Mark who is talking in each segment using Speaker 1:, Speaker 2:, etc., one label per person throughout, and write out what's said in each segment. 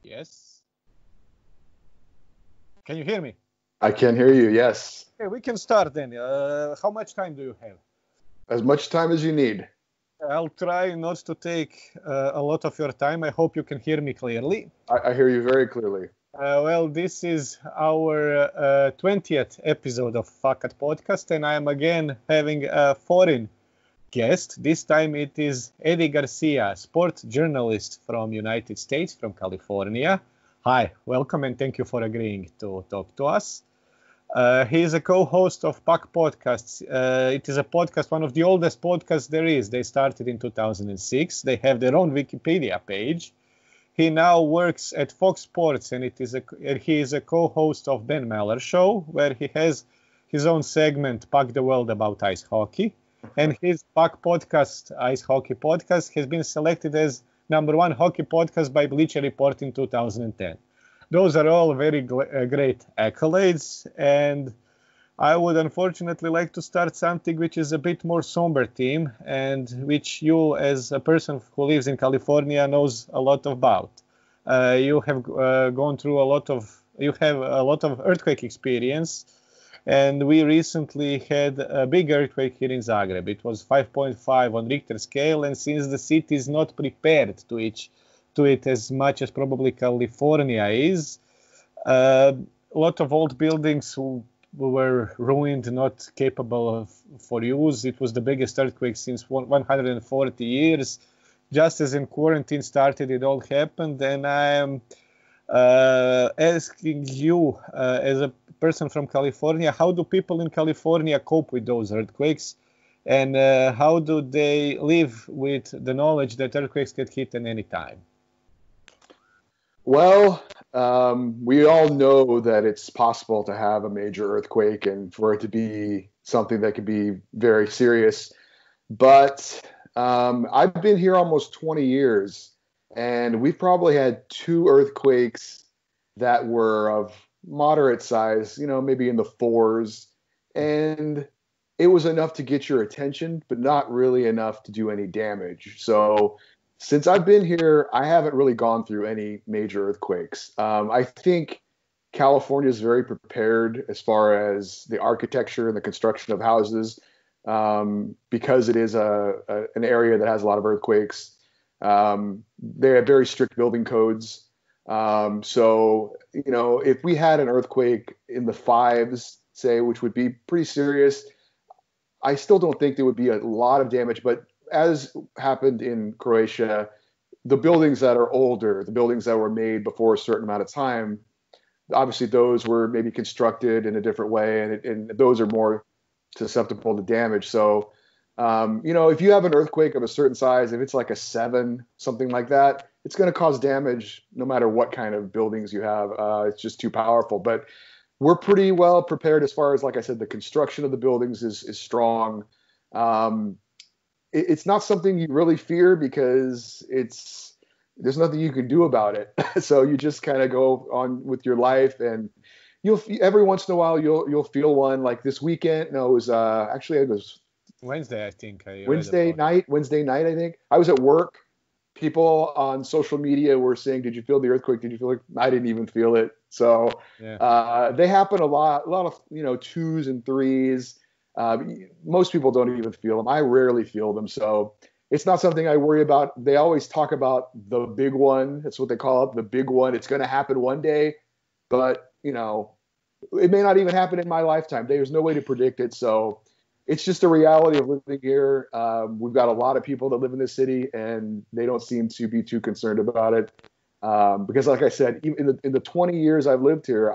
Speaker 1: Yes. Can you hear me?
Speaker 2: I can hear you, yes.
Speaker 1: Okay, we can start then. How much time do you have?
Speaker 2: As much time as you need.
Speaker 1: I'll try not to take a lot of your time. I hope you can hear me clearly.
Speaker 2: I hear you very clearly.
Speaker 1: Well, this is our 20th episode of Fakat Podcast, and I am again having a foreign guest. This time it is Eddie Garcia, sports journalist from United States, from California. Hi, welcome, and thank you for agreeing to talk to us. He is a co-host of Fakat Podcast. It is a podcast, one of the oldest podcasts there is. They started in 2006. They have their own Wikipedia page. He now works at FoxSports, and he is a co-host of Ben Maller's show, where he has his own segment, Puck the World, about ice hockey. And his Puck Podcast, Ice Hockey Podcast, has been selected as #1 hockey podcast by Belić Report in 2010. Those are all very great accolades, and I would unfortunately like to start something which is a bit more somber theme, and which you, as a person who lives in California, knows a lot about. You have gone through you have a lot of earthquake experience, and we recently had a big earthquake here in Zagreb. It was 5.5 on Richter scale, and since the city is not prepared to it as much as probably California is, a lot of old buildings were ruined, not capable for use. It was the biggest earthquake since 140 years. Just as in quarantine started, it all happened, and I am asking you, as a person from California, how do people in California cope with those earthquakes, and how do they live with the knowledge that earthquakes get hit at any time?
Speaker 2: Well, we all know that it's possible to have a major earthquake and for it to be something that could be very serious. But I've been here almost 20 years, and we've probably had 2 earthquakes that were of moderate size, maybe in the 4s. And it was enough to get your attention, but not really enough to do any damage. So since I've been here, I haven't really gone through any major earthquakes. I think California is very prepared as far as the architecture and the construction of houses, because it is an area that has a lot of earthquakes. They have very strict building codes. So, if we had an earthquake in the 5s, say, which would be pretty serious, I still don't think there would be a lot of damage. But as happened in Croatia, the buildings that are older, the buildings that were made before a certain amount of time, obviously those were maybe constructed in a different way, and those are more susceptible to damage. So, if you have an earthquake of a certain size, if it's like a 7, something like that, it's going to cause damage no matter what kind of buildings you have. It's just too powerful. But we're pretty well prepared as far as, like I said, the construction of the buildings is strong. It's not something you really fear because there's nothing you can do about it. So you just kind of go on with your life, and every once in a while you'll feel one. Like this weekend, no, it was
Speaker 1: Wednesday, I think.
Speaker 2: Wednesday night, I think. I was at work. People on social media were saying, "Did you feel the earthquake? Did you feel it?" I didn't even feel it. So they happen a lot of 2s and 3s. Most people don't even feel them. I rarely feel them. So it's not something I worry about. They always talk about the big one. That's what they call it, the big one. It's going to happen one day, but it may not even happen in my lifetime. There's no way to predict it. So it's just a reality of living here. We've got a lot of people that live in this city, and they don't seem to be too concerned about it. Because like I said, even in the 20 years I've lived here,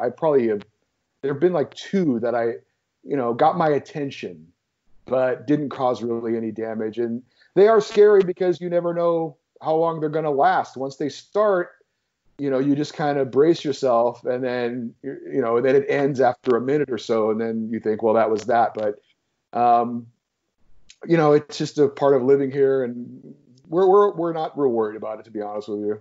Speaker 2: there have been like 2 that I, got my attention, but didn't cause really any damage. And they are scary because you never know how long they're going to last. Once they start, you just kind of brace yourself, and then, then it ends after a minute or so. And then you think, well, that was that. But, it's just a part of living here, and we're not real worried about it, to be honest with you.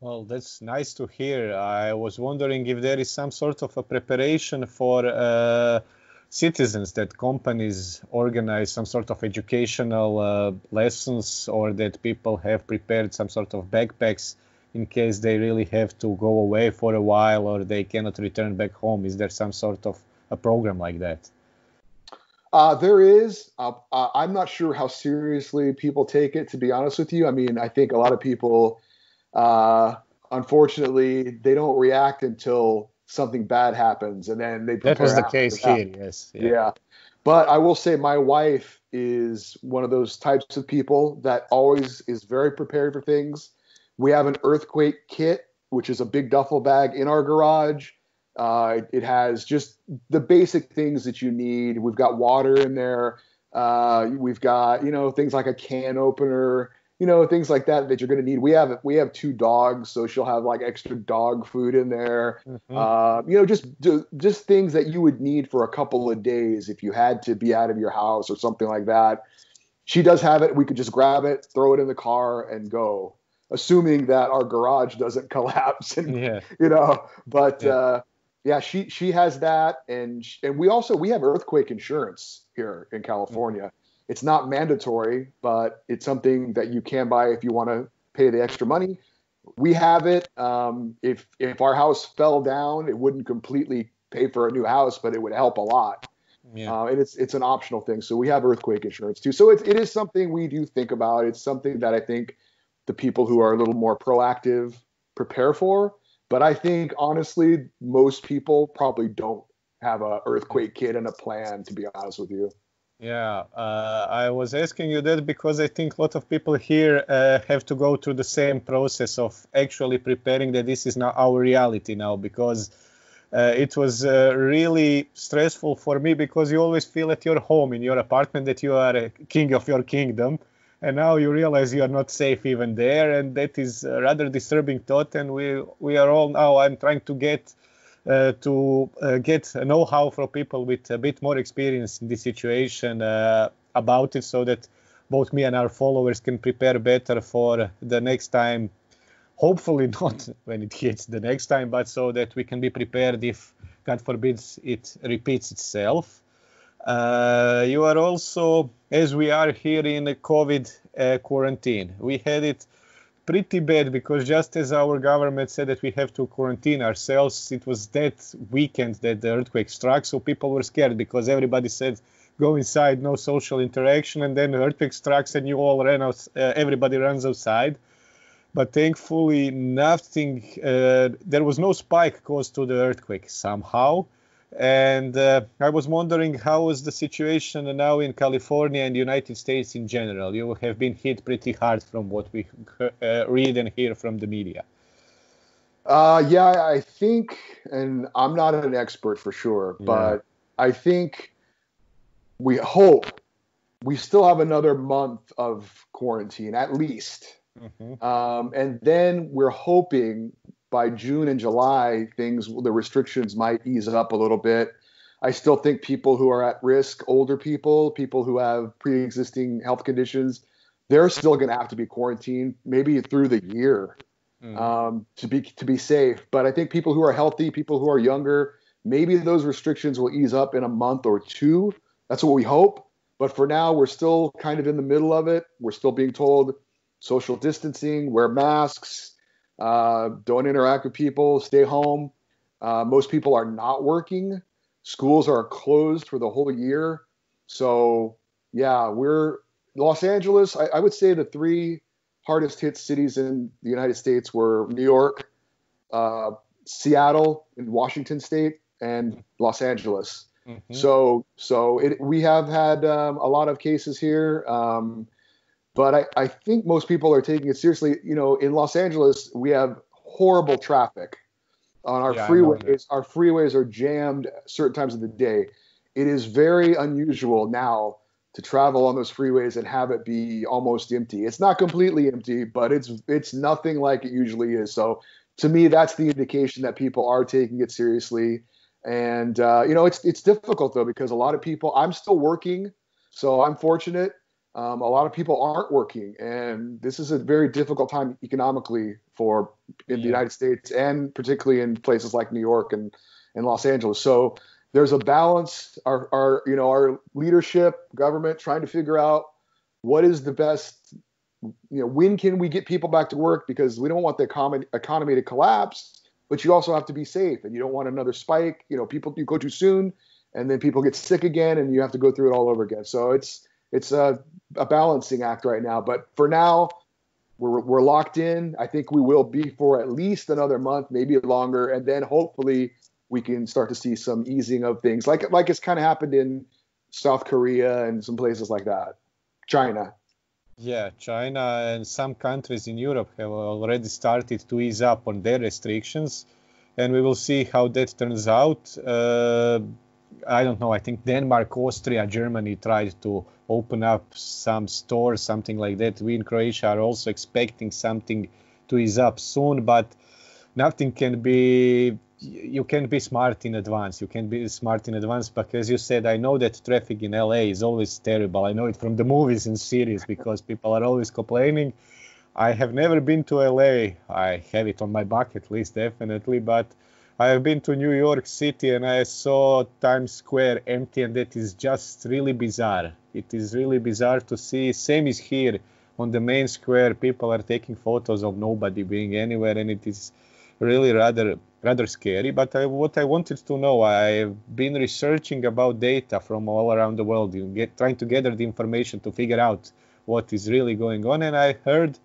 Speaker 1: Well, that's nice to hear. I was wondering if there is some sort of a preparation for citizens, that companies organize some sort of educational lessons, or that people have prepared some sort of backpacks in case they really have to go away for a while or they cannot return back home? Is there some sort of a program like that?
Speaker 2: There is. I'm not sure how seriously people take it, to be honest with you. I mean, I think a lot of people, unfortunately, they don't react until something bad happens, and then they prepare.
Speaker 1: That was the
Speaker 2: after
Speaker 1: case
Speaker 2: that.
Speaker 1: here, yes.
Speaker 2: Yeah. But I will say my wife is one of those types of people that always is very prepared for things. We have an earthquake kit, which is a big duffel bag in our garage. It has just the basic things that you need. We've got water in there. We've got, things like a can opener, things like that you're going to need. We have 2 dogs, so she'll have like extra dog food in there. Just things that you would need for a couple of days if you had to be out of your house or something like that. She does have it. We could just grab it, throw it in the car and go, assuming that our garage doesn't collapse she has that. And we have earthquake insurance here in California. It's not mandatory, but it's something that you can buy if you want to pay the extra money. We have it. If our house fell down, it wouldn't completely pay for a new house, but it would help a lot. Yeah. And it's an optional thing. So we have earthquake insurance too. So it is something we do think about. It's something that I think the people who are a little more proactive prepare for. But I think, honestly, most people probably don't have an earthquake kit and a plan, to be honest with you.
Speaker 1: Yeah, I was asking you that because I think a lot of people here have to go through the same process of actually preparing that this is now our reality now, because it was really stressful for me because you always feel at your home, in your apartment, that you are a king of your kingdom. And now you realize you are not safe even there. And that is a rather disturbing thought. And we are all now, I'm trying to get a know-how from people with a bit more experience in this situation about it, so that both me and our followers can prepare better for the next time. Hopefully not when it hits the next time, but so that we can be prepared if, God forbids, it repeats itself. You are also, as we are here in a COVID quarantine, we had it pretty bad because just as our government said that we have to quarantine ourselves, it was that weekend that the earthquake struck, so people were scared because everybody said go inside, no social interaction, and then the earthquake strikes and you all ran out, everybody runs outside. But thankfully nothing, there was no spike caused to the earthquake somehow. And I was wondering, how is the situation now in California and the United States in general? You have been hit pretty hard from what we read and hear from the media.
Speaker 2: I think, and I'm not an expert for sure, but I think we hope we still have another month of quarantine, at least. And then we're hoping by June and July, the restrictions might ease up a little bit. I still think people who are at risk, older people who have pre-existing health conditions, they're still going to have to be quarantined, maybe through the year, to be safe. But I think people who are healthy, people who are younger, maybe those restrictions will ease up in a month or 2. That's what we hope. But for now, we're still kind of in the middle of it. We're still being told social distancing, wear masks. Don't interact with people, stay home. Most people are not working. Schools are closed for the whole year. So, we're Los Angeles. I would say the 3 hardest hit cities in the United States were New York, Seattle in Washington State, and Los Angeles. So we have had a lot of cases here. But I think most people are taking it seriously. In Los Angeles, we have horrible traffic on our freeways. Our freeways are jammed certain times of the day. It is very unusual now to travel on those freeways and have it be almost empty. It's not completely empty, but it's nothing like it usually is. So to me, that's the indication that people are taking it seriously. And, it's difficult, though, because a lot of people, I'm still working, so I'm fortunate. A lot of people aren't working, and this is a very difficult time economically in the United States, and particularly in places like New York and Los Angeles. So there's a balance. Our leadership, government, trying to figure out what is the best when can we get people back to work? Because we don't want the economy to collapse, but you also have to be safe, and you don't want another spike. You go too soon, and then people get sick again, and you have to go through it all over again. So it's a balancing act right now. But for now, we're locked in. I think we will be for at least another month, maybe longer, and then hopefully we can start to see some easing of things, like it's kind of happened in South Korea and some places like that. China.
Speaker 1: Yeah, China and some countries in Europe have already started to ease up on their restrictions, and we will see how that turns out. I don't know. I think Denmark, Austria, Germany tried to open up some stores, something like that. We in Croatia are also expecting something to ease up soon, but nothing can be. You can be smart in advance. But as you said, I know that traffic in LA is always terrible. I know it from the movies and series because people are always complaining. I have never been to LA. I have it on my bucket list, definitely, but I have been to New York City and I saw Times Square empty, and that is just really bizarre. It is really bizarre to see. Same is here on the main square. People are taking photos of nobody being anywhere, and it is really rather scary. But what I wanted to know, I've been researching about data from all around the world, trying to gather the information to figure out what is really going on. And I heard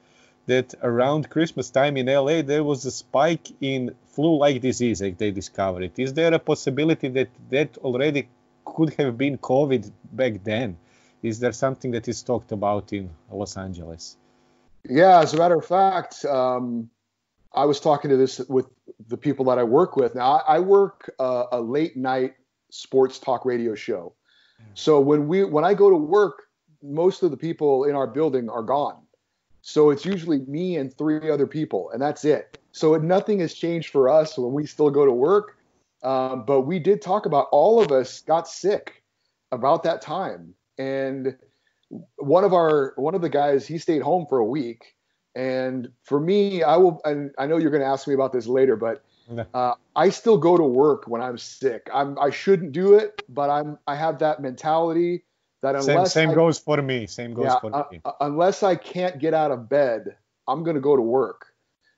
Speaker 1: that around Christmas time in LA, there was a spike in flu-like disease that they discovered. Is there a possibility that already could have been COVID back then? Is there something that is talked about in Los Angeles?
Speaker 2: Yeah, as a matter of fact, I was talking to this with the people that I work with. Now, I work a late night sports talk radio show. So when I go to work, most of the people in our building are gone. So it's usually me and 3 other people, and that's it. So nothing has changed for us when we still go to work. But we did talk about, all of us got sick about that time. And one of the guys, he stayed home for a week. And for me, and I know you're going to ask me about this later, but I still go to work when I'm sick. I shouldn't do it, but I have that mentality that unless
Speaker 1: same goes for me.
Speaker 2: Unless I can't get out of bed, I'm going to go to work.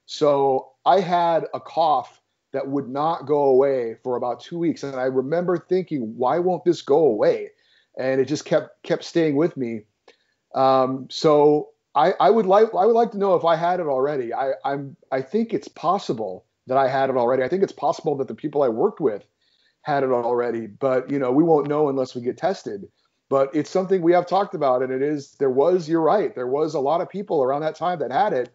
Speaker 2: So I had a cough that would not go away for about 2 weeks, and I remember thinking, why won't this go away? And it just kept staying with me. So I would like to know if I had it already. I think it's possible that I had it already. I think it's possible that the people I worked with had it already, but we won't know unless we get tested. But it's something we have talked about, and you're right, there was a lot of people around that time that had it,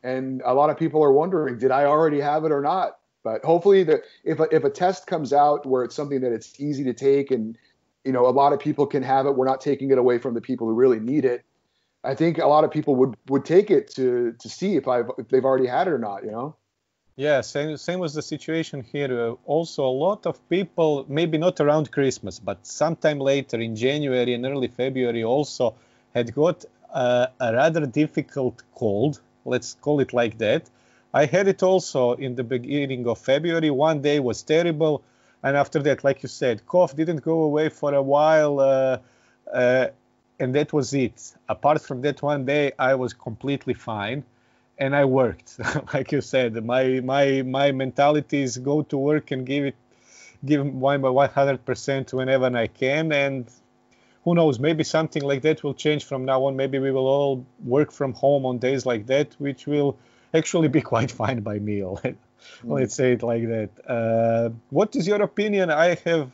Speaker 2: and a lot of people are wondering, did I already have it or not? But hopefully if a test comes out where it's something that it's easy to take, and a lot of people can have it, we're not taking it away from the people who really need it. I think a lot of people would take it to see if they've already had it or not,
Speaker 1: Yeah, same was the situation here. Also, a lot of people, maybe not around Christmas, but sometime later in January and early February also had got a rather difficult cold. Let's call it like that. I had it also in the beginning of February. One day was terrible. And after that, like you said, cough didn't go away for a while. And that was it. Apart from that one day, I was completely fine. And I worked, like you said. My mentality is go to work and give my 100% whenever I can. And who knows, maybe something like that will change from now on. Maybe we will all work from home on days like that, which will actually be quite fine by me. Let's say it like that. What is your opinion? I have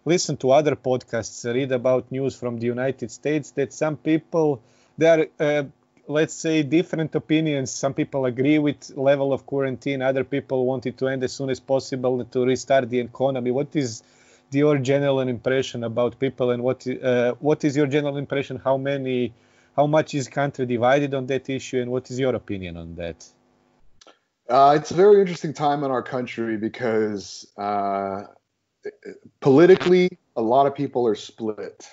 Speaker 1: listened to other podcasts, read about news from the United States, that some people, there are let's say different opinions. Some people agree with level of quarantine. Other people want it to end as soon as possible to restart the economy. What is your general impression about people, and what is your general impression? How much is country divided on that issue, and what is your opinion on that?
Speaker 2: It's a very interesting time in our country because politically, a lot of people are split.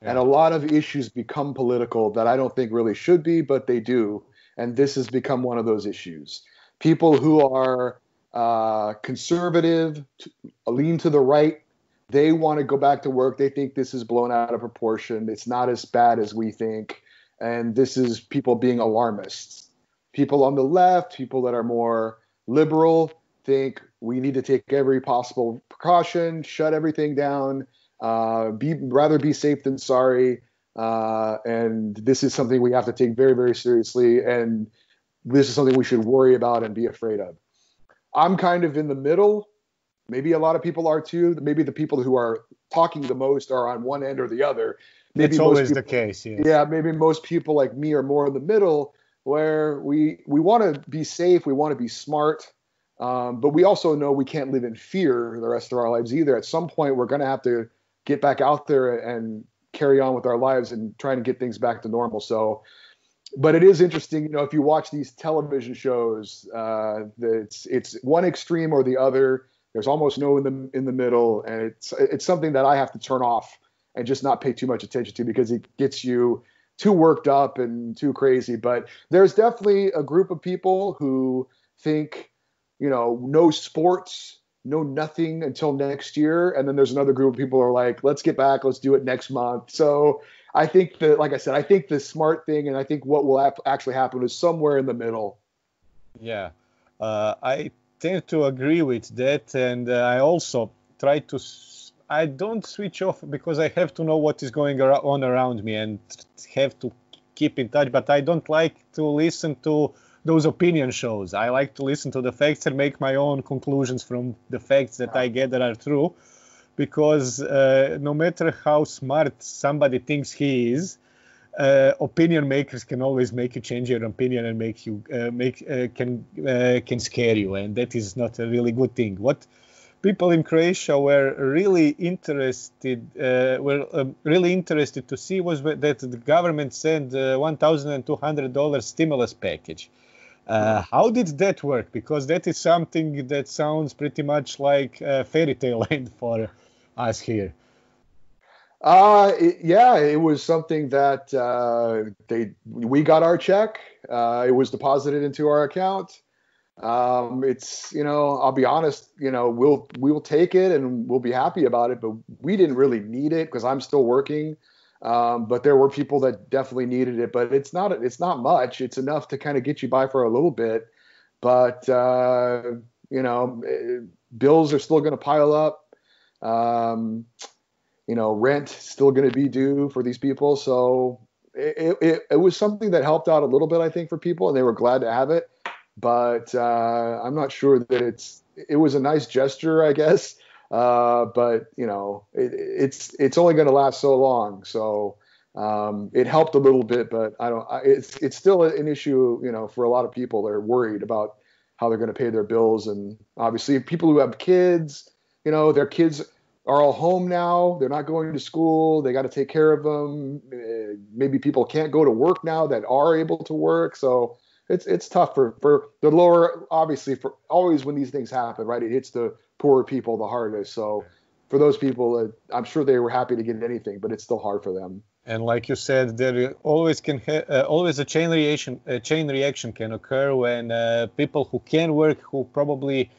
Speaker 2: And a lot of issues become political that I don't think really should be, but they do. And this has become one of those issues. People who are conservative, lean to the right, they want to go back to work. They think this is blown out of proportion. It's not as bad as we think. And this is people being alarmists. People on the left, people that are more liberal, think we need to take every possible precaution, shut everything down, rather be safe than sorry. And this is something we have to take very, very seriously. And this is something we should worry about and be afraid of. I'm kind of in the middle. Maybe a lot of people are too. Maybe the people who are talking the most are on one end or the other. Maybe
Speaker 1: it's always the case. Yes.
Speaker 2: Yeah, maybe most people like me are more in the middle, where we want to be safe, we want to be smart, but we also know we can't live in fear the rest of our lives either. At some point, we're going to have to get back out there and carry on with our lives and trying to get things back to normal. So, but it is interesting, if you watch these television shows, it's one extreme or the other. There's almost no in the middle, and it's something that I have to turn off and just not pay too much attention to, because it gets you too worked up and too crazy. But there's definitely a group of people who think, no sports, no nothing until next year. And then there's another group of people who are like, let's get back, let's do it next month. So I think that, like I said, I think the smart thing, and I think what will actually happen is somewhere in the middle.
Speaker 1: Yeah, I tend to agree with that. And I also try to I don't switch off, because I have to know what is going on around me and have to keep in touch. But I don't like to listen to those opinion shows. I like to listen to the facts and make my own conclusions from the facts that I gather are true. Because no matter how smart somebody thinks he is, opinion makers can always make you change your opinion and make you can scare you, and that is not a really good thing. What people in Croatia were really interested to see was that the government sent $1,200 stimulus package. How did that work? Because that is something that sounds pretty much like a fairy tale land for us here.
Speaker 2: It was something that we got our check. It was deposited into our account. It's, I'll be honest, we'll take it and we'll be happy about it, but we didn't really need it because I'm still working. But there were people that definitely needed it, but it's not much. It's enough to kind of get you by for a little bit, but, bills are still going to pile up. Rent still going to be due for these people. So it was something that helped out a little bit, I think, for people, and they were glad to have it. But I'm not sure that it was a nice gesture, I guess. But it's only going to last so long. So it helped a little bit, but it's still an issue, for a lot of people. They're worried about how they're going to pay their bills. And obviously people who have kids, their kids are all home now. They're not going to school. They got to take care of them. Maybe people can't go to work now that are able to work. So it's tough for the lower, obviously, for always when these things happen, right? It hits the poorer people the hardest. So for those people, I'm sure they were happy to get anything, but it's still hard for them.
Speaker 1: And like you said, there always always a chain reaction can occur when people who can work, who probably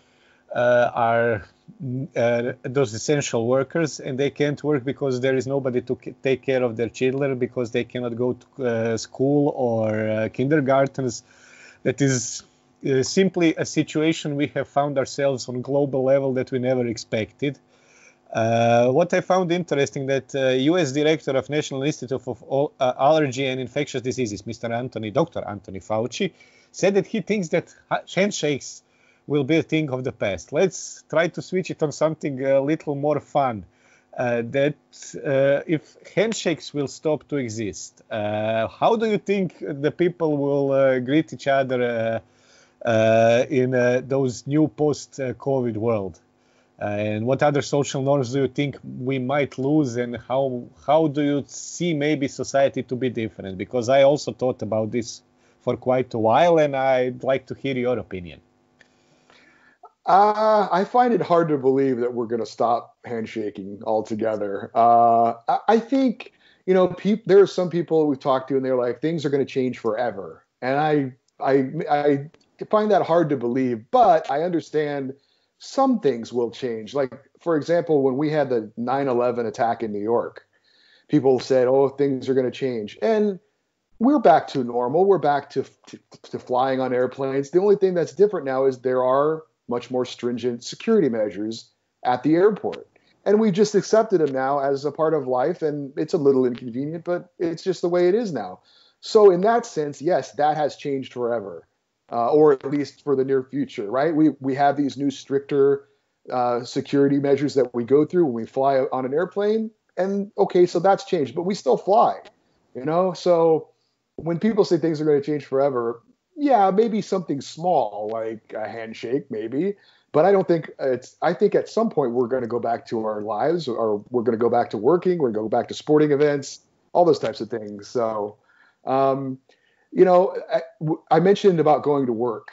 Speaker 1: are those essential workers, and they can't work because there is nobody to take care of their children, because they cannot go to school or kindergartens. That is simply a situation we have found ourselves on global level that we never expected. What I found interesting that U.S. Director of National Institute of Allergy and Infectious Diseases, Dr. Anthony Fauci, said that he thinks that handshakes will be a thing of the past. Let's try to switch it on something a little more fun. That if handshakes will stop to exist, how do you think the people will greet each other in those new post-COVID world? And what other social norms do you think we might lose, and how do you see maybe society to be different? Because I also thought about this for quite a while, and I'd like to hear your opinion.
Speaker 2: I find it hard to believe that we're going to stop handshaking altogether. I think, there are some people we've talked to and they're like, things are going to change forever. And I find that hard to believe, but I understand some things will change. Like, for example, when we had the 9/11 attack in New York, people said, oh, things are going to change. And we're back to normal. We're back to flying on airplanes. The only thing that's different now is there are much more stringent security measures at the airport. And we just accepted them now as a part of life. And it's a little inconvenient, but it's just the way it is now. So in that sense, yes, that has changed forever, or at least for the near future, right? We have these new stricter security measures that we go through when we fly on an airplane. And okay, so that's changed, but we still fly, So when people say things are going to change forever, yeah, maybe something small like a handshake, maybe. But I don't think I think at some point we're going to go back to our lives, or we're going to go back to working, we're going to go back to sporting events, all those types of things. So, I mentioned about going to work.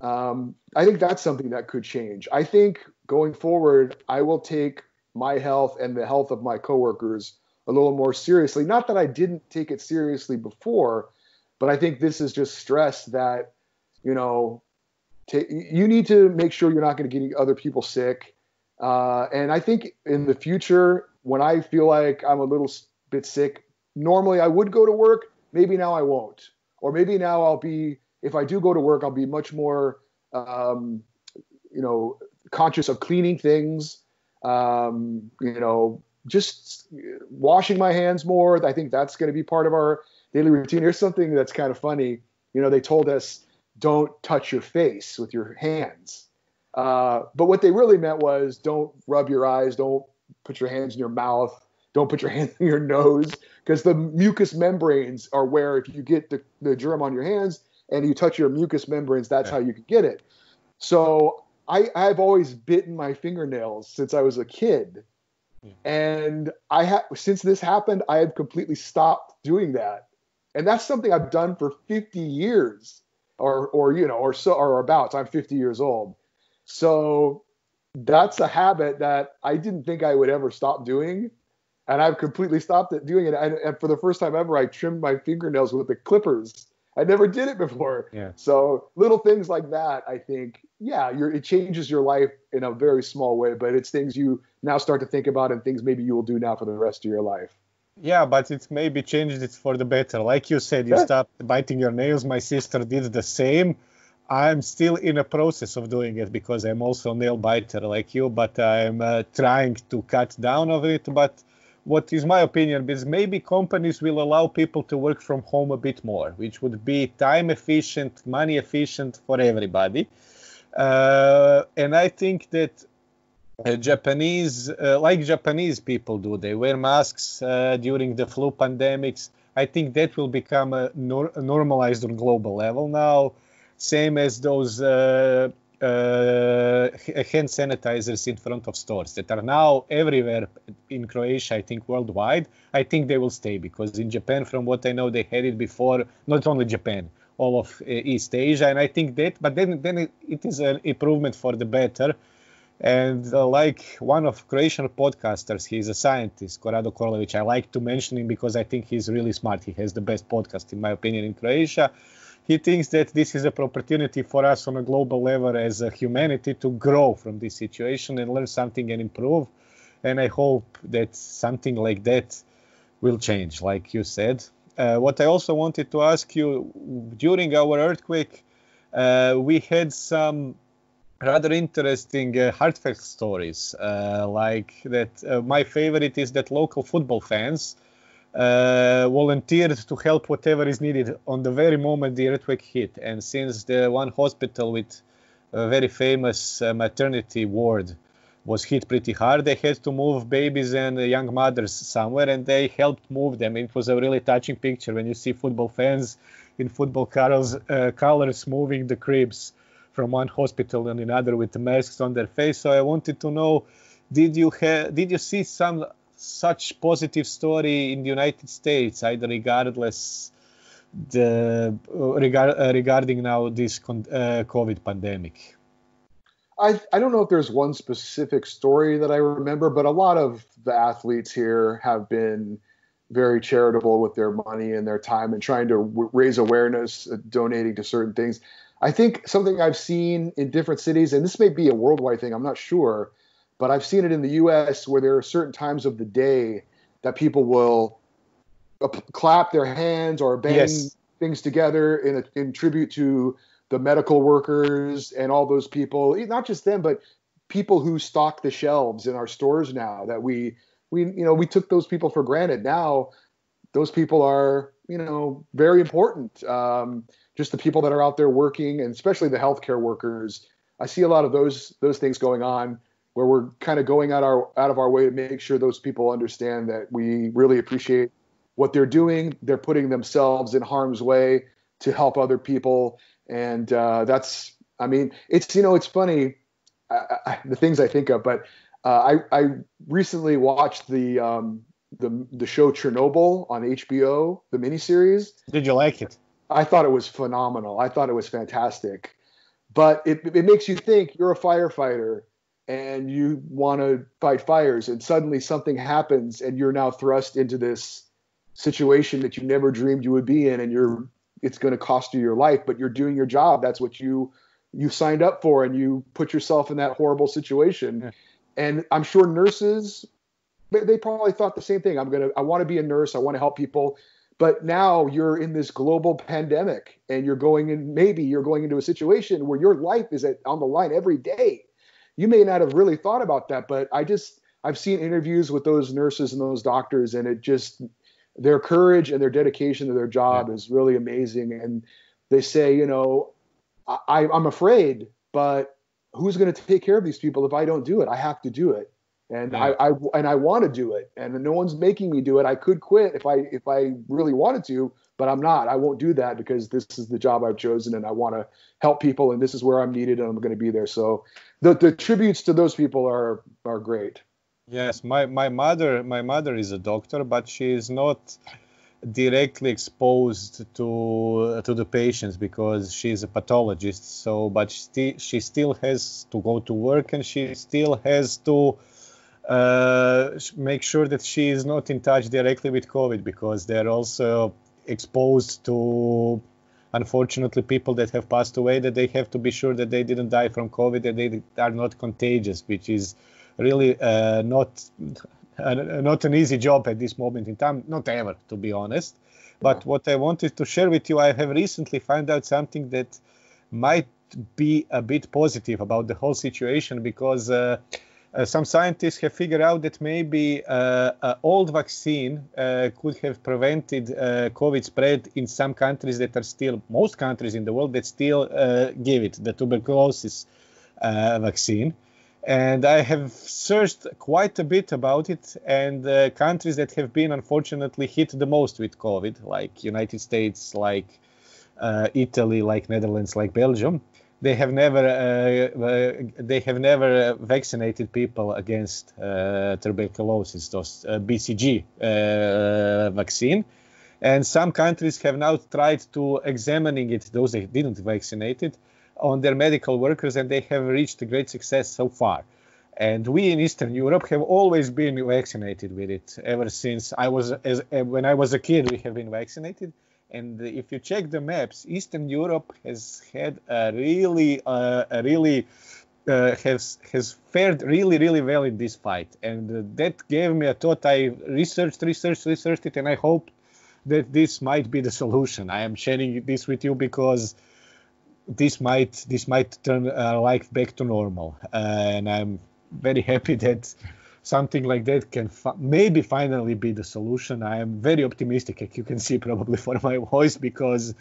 Speaker 2: I think that's something that could change. I think going forward, I will take my health and the health of my coworkers a little more seriously. Not that I didn't take it seriously before, but I think this is just stress that, you need to make sure you're not going to get other people sick. And I think in the future, when I feel like I'm a little bit sick, normally I would go to work. Maybe now I won't. Or maybe now if I do go to work, I'll be much more, conscious of cleaning things, just washing my hands more. I think that's going to be part of our daily routine. Here's something that's kind of funny. They told us don't touch your face with your hands. But what they really meant was don't rub your eyes, don't put your hands in your mouth, don't put your hands in your nose, because the mucous membranes are where if you get the germ on your hands and you touch your mucous membranes, that's how you can get it. So I've always bitten my fingernails since I was a kid. And since this happened, I have completely stopped doing that. And that's something I've done for 50 years or about. I'm 50 years old. So that's a habit that I didn't think I would ever stop doing. And I've completely stopped doing it. And for the first time ever, I trimmed my fingernails with the clippers. I never did it before.
Speaker 1: Yeah.
Speaker 2: So little things like that, I think, it changes your life in a very small way, but it's things you now start to think about and things maybe you will do now for the rest of your life.
Speaker 1: Yeah, but it's maybe changed it for the better. Like you said, you stopped biting your nails. My sister did the same. I'm still in a process of doing it because I'm also a nail biter like you, but I'm trying to cut down of it. But what is my opinion is maybe companies will allow people to work from home a bit more, which would be time efficient, money efficient for everybody. And I think that Japanese people do, they wear masks during the flu pandemics. I think that will become normalized on global level now. Same as those hand sanitizers in front of stores that are now everywhere in Croatia, I think worldwide. I think they will stay because in Japan, from what I know, they had it before, not only Japan, all of East Asia. And I think that, but then it is an improvement for the better. And like one of Croatian podcasters, he's a scientist, Korado Korlević. I like to mention him because I think he's really smart. He has the best podcast, in my opinion, in Croatia. He thinks that this is an opportunity for us on a global level as a humanity to grow from this situation and learn something and improve. And I hope that something like that will change, like you said. What I also wanted to ask you, during our earthquake, we had some rather interesting heartfelt stories, like that. My favorite is that local football fans volunteered to help whatever is needed on the very moment the earthquake hit. And since the one hospital with a very famous maternity ward was hit pretty hard, they had to move babies and young mothers somewhere, and they helped move them. It was a really touching picture when you see football fans in football colors moving the cribs from one hospital and another with the masks on their face. So I wanted to know, did you see some such positive story in the United States, either regarding now this COVID pandemic?
Speaker 2: I don't know if there's one specific story that I remember, but a lot of the athletes here have been very charitable with their money and their time and trying to raise awareness, donating to certain things. I think something I've seen in different cities, and this may be a worldwide thing, I'm not sure, but I've seen it in the U.S. where there are certain times of the day that people will clap their hands or bang things together in tribute to the medical workers and all those people, not just them, but people who stock the shelves in our stores now that we took those people for granted. Now those people are, very important. Just the people that are out there working, and especially the healthcare workers. I see a lot of those things going on where we're kind of going out of our way to make sure those people understand that we really appreciate what they're doing. They're putting themselves in harm's way to help other people. And it's funny, the things I think of, but I recently watched the show Chernobyl on HBO, the miniseries.
Speaker 1: Did you like it?
Speaker 2: I thought it was phenomenal. I thought it was fantastic. But it makes you think. You're a firefighter and you want to fight fires, and suddenly something happens and you're now thrust into this situation that you never dreamed you would be in, and it's going to cost you your life, but you're doing your job. That's what you signed up for, and you put yourself in that horrible situation. Yeah. And I'm sure nurses, they probably thought the same thing. I want to be a nurse. I want to help people. But now you're in this global pandemic, and you're going into a situation where your life is on the line every day. You may not have really thought about that, but I've seen interviews with those nurses and those doctors, and their courage and their dedication to their job is really amazing. And they say, I'm afraid, but who's going to take care of these people if I don't do it? I have to do it. And I want to do it, and no one's making me do it. I could quit if I really wanted to, but I'm not. I won't do that because this is the job I've chosen, and I want to help people, and this is where I'm needed, and I'm going to be there. So the tributes to those people are great.
Speaker 1: Yes, my mother is a doctor, but she is not directly exposed to the patients because she's a pathologist. So, but she still has to go to work, and she still has to make sure that she is not in touch directly with COVID, because they're also exposed to, unfortunately, people that have passed away, that they have to be sure that they didn't die from COVID, that they are not contagious, which is really not an easy job at this moment in time, not ever, to be honest. But what I wanted to share with you, I have recently found out something that might be a bit positive about the whole situation, because some scientists have figured out that maybe an old vaccine could have prevented COVID spread in some countries that are still, most countries in the world that still give it, the tuberculosis vaccine. And I have searched quite a bit about it, and countries that have been unfortunately hit the most with COVID, like United States, like Italy, like Netherlands, like Belgium, they have never vaccinated people against tuberculosis, those BCG vaccine. And some countries have now tried to examining it, those that didn't vaccinate it, on their medical workers, and they have reached a great success so far. And we in Eastern Europe have always been vaccinated with it. Ever since when I was a kid, we have been vaccinated. And if you check the maps, Eastern Europe has had has fared really, really well in this fight. And that gave me a thought. I researched it, and I hope that this might be the solution. I am sharing this with you because this might turn our life back to normal, and I'm very happy that something like that can maybe finally be the solution. I am very optimistic, as you can see probably from my voice, because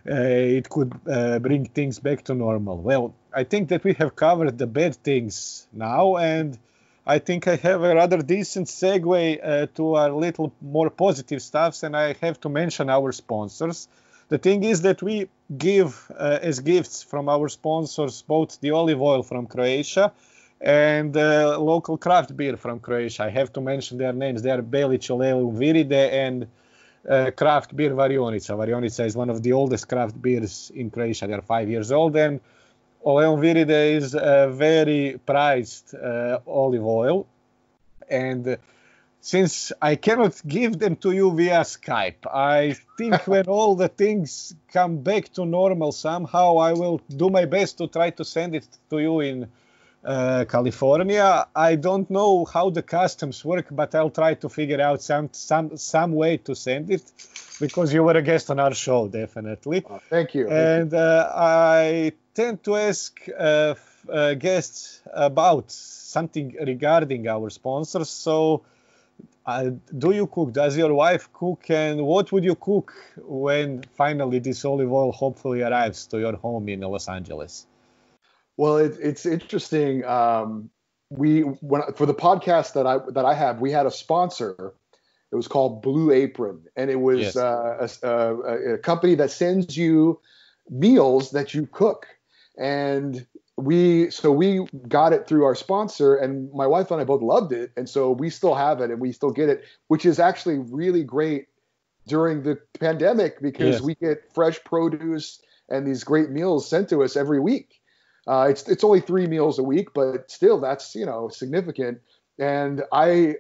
Speaker 1: it could bring things back to normal. Well, I think that we have covered the bad things now, and I think I have a rather decent segue to our little more positive stuff, and I have to mention our sponsors. The thing is that we give as gifts from our sponsors both the olive oil from Croatia and local craft beer from Croatia. I have to mention their names. They are Belić, Oleum, Viride, and craft beer Varionica. Varionica is one of the oldest craft beers in Croatia. They are 5 years old, and Oleum Viride is a very prized olive oil. And since I cannot give them to you via Skype, I think when all the things come back to normal somehow, I will do my best to try to send it to you in California. I don't know how the customs work, but I'll try to figure out some way to send it, because you were a guest on our show, definitely.
Speaker 2: Thank you.
Speaker 1: And I tend to ask guests about something regarding our sponsors. So, do you cook? Does your wife cook? And what would you cook when finally this olive oil hopefully arrives to your home in Los Angeles?
Speaker 2: Well, it's interesting. For the podcast that I have, we had a sponsor. It was called Blue Apron, and it was a company that sends you meals that you cook. And we got it through our sponsor, and my wife and I both loved it, and so we still have it and we still get it, which is actually really great during the pandemic, because we get fresh produce and these great meals sent to us every week. It's only 3 meals a week, but still that's, significant. And I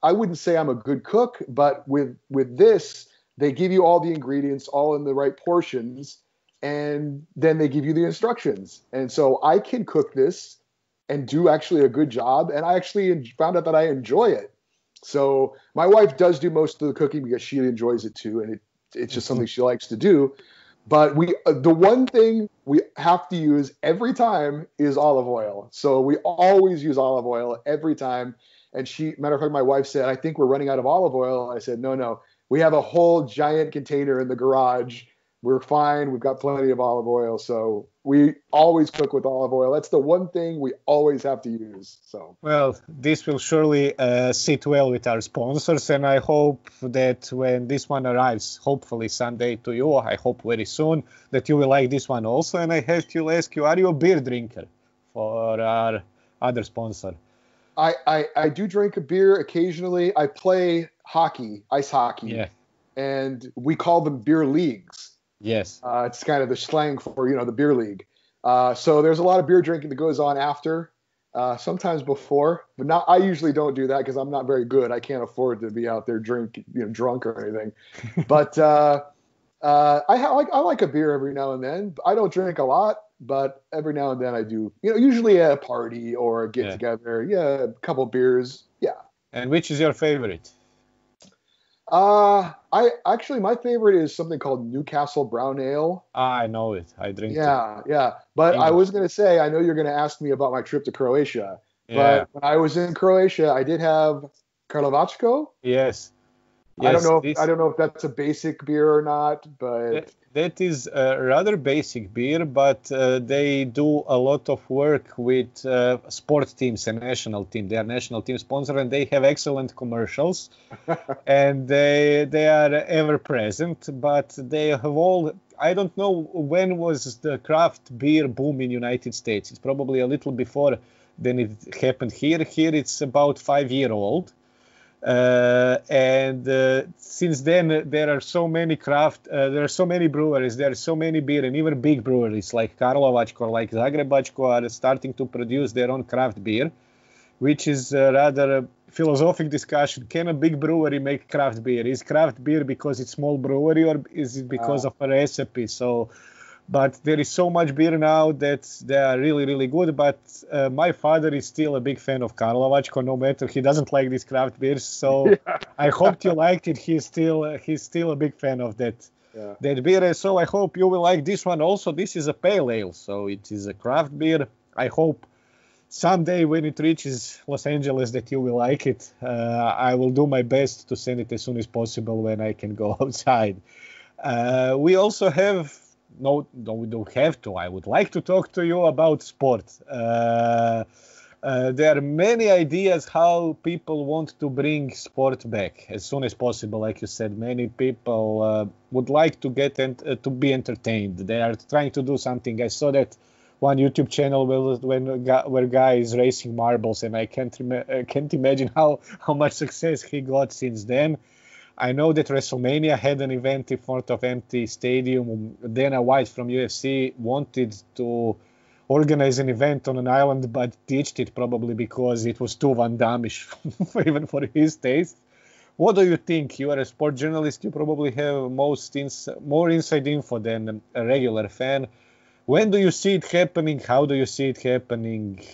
Speaker 2: wouldn't say I'm a good cook, but with this, they give you all the ingredients all in the right portions, and then they give you the instructions. And so I can cook this and do actually a good job. And I actually found out that I enjoy it. So my wife does do most of the cooking because she enjoys it too. And it's just something she likes to do. But the one thing we have to use every time is olive oil. So we always use olive oil every time. And matter of fact, my wife said, I think we're running out of olive oil. I said, no. We have a whole giant container in the garage. We're fine. We've got plenty of olive oil. So we always cook with olive oil. That's the one thing we always have to use. So,
Speaker 1: well, this will surely sit well with our sponsors. And I hope that when this one arrives, hopefully Sunday to you, I hope very soon, that you will like this one also. And I have to ask you, are you a beer drinker for our other sponsor?
Speaker 2: I do drink a beer occasionally. I play hockey, ice hockey.
Speaker 1: Yeah.
Speaker 2: And we call them beer leagues.
Speaker 1: Yes.
Speaker 2: It's kind of the slang for, the beer league. So there's a lot of beer drinking that goes on after, sometimes before, but I usually don't do that because I'm not very good. I can't afford to be out there drunk or anything. But I like a beer every now and then. I don't drink a lot, but every now and then I do, usually at a party or a get together. Yeah. A couple beers. Yeah.
Speaker 1: And which is your favorite?
Speaker 2: My favorite is something called Newcastle Brown Ale.
Speaker 1: I know it. I drink it.
Speaker 2: Yeah. But I was going to say, I know you're going to ask me about my trip to Croatia. Yeah. But when I was in Croatia, I did have Karlovačko.
Speaker 1: Yes.
Speaker 2: I don't know if that's a basic beer or not, but
Speaker 1: that is a rather basic beer, but they do a lot of work with sport teams and national team. They are national team sponsor, and they have excellent commercials, and they are ever present. But they have all. I don't know when was the craft beer boom in United States. It's probably a little before than it happened here. Here it's about 5 years old. And since then there are so many there are so many breweries, there are so many beer, and even big breweries like Karlovačko, like Zagrebačko are starting to produce their own craft beer, which is rather a philosophic discussion. Can a big brewery make craft beer? Is craft beer because it's small brewery, or is it because of a recipe? But there is so much beer now that they are really, really good. But my father is still a big fan of Karlovačko, no matter he doesn't like these craft beers. So I hope you liked it. He's still a big fan of that beer. So I hope you will like this one also. This is a pale ale, so it is a craft beer. I hope someday when it reaches Los Angeles that you will like it. I will do my best to send it as soon as possible when I can go outside. We also have. No, we don't have to. I would like to talk to you about sport. There are many ideas how people want to bring sport back as soon as possible. Like you said, many people would like to get to be entertained. They are trying to do something. I saw that one YouTube channel where a guy is racing marbles, and I can't imagine how much success he got since then. I know that WrestleMania had an event in front of empty stadium. Dana White from UFC wanted to organize an event on an island, but ditched it probably because it was too Van Damme-ish, even for his taste. What do you think? You are a sport journalist. You probably have more inside info than a regular fan. When do you see it happening? How do you see it happening?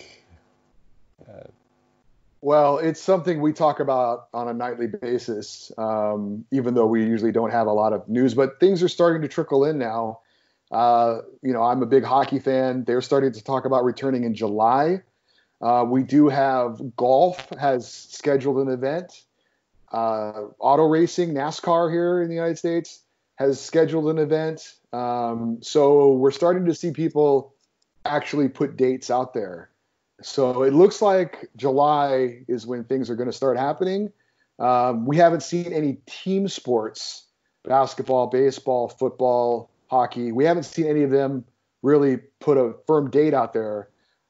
Speaker 2: Well, it's something we talk about on a nightly basis, even though we usually don't have a lot of news. But things are starting to trickle in now. I'm a big hockey fan. They're starting to talk about returning in July. We do have golf has scheduled an event. Auto racing, NASCAR here in the United States has scheduled an event. So we're starting to see people actually put dates out there. So it looks like July is when things are going to start happening. We haven't seen any team sports, basketball, baseball, football, hockey. We haven't seen any of them really put a firm date out there.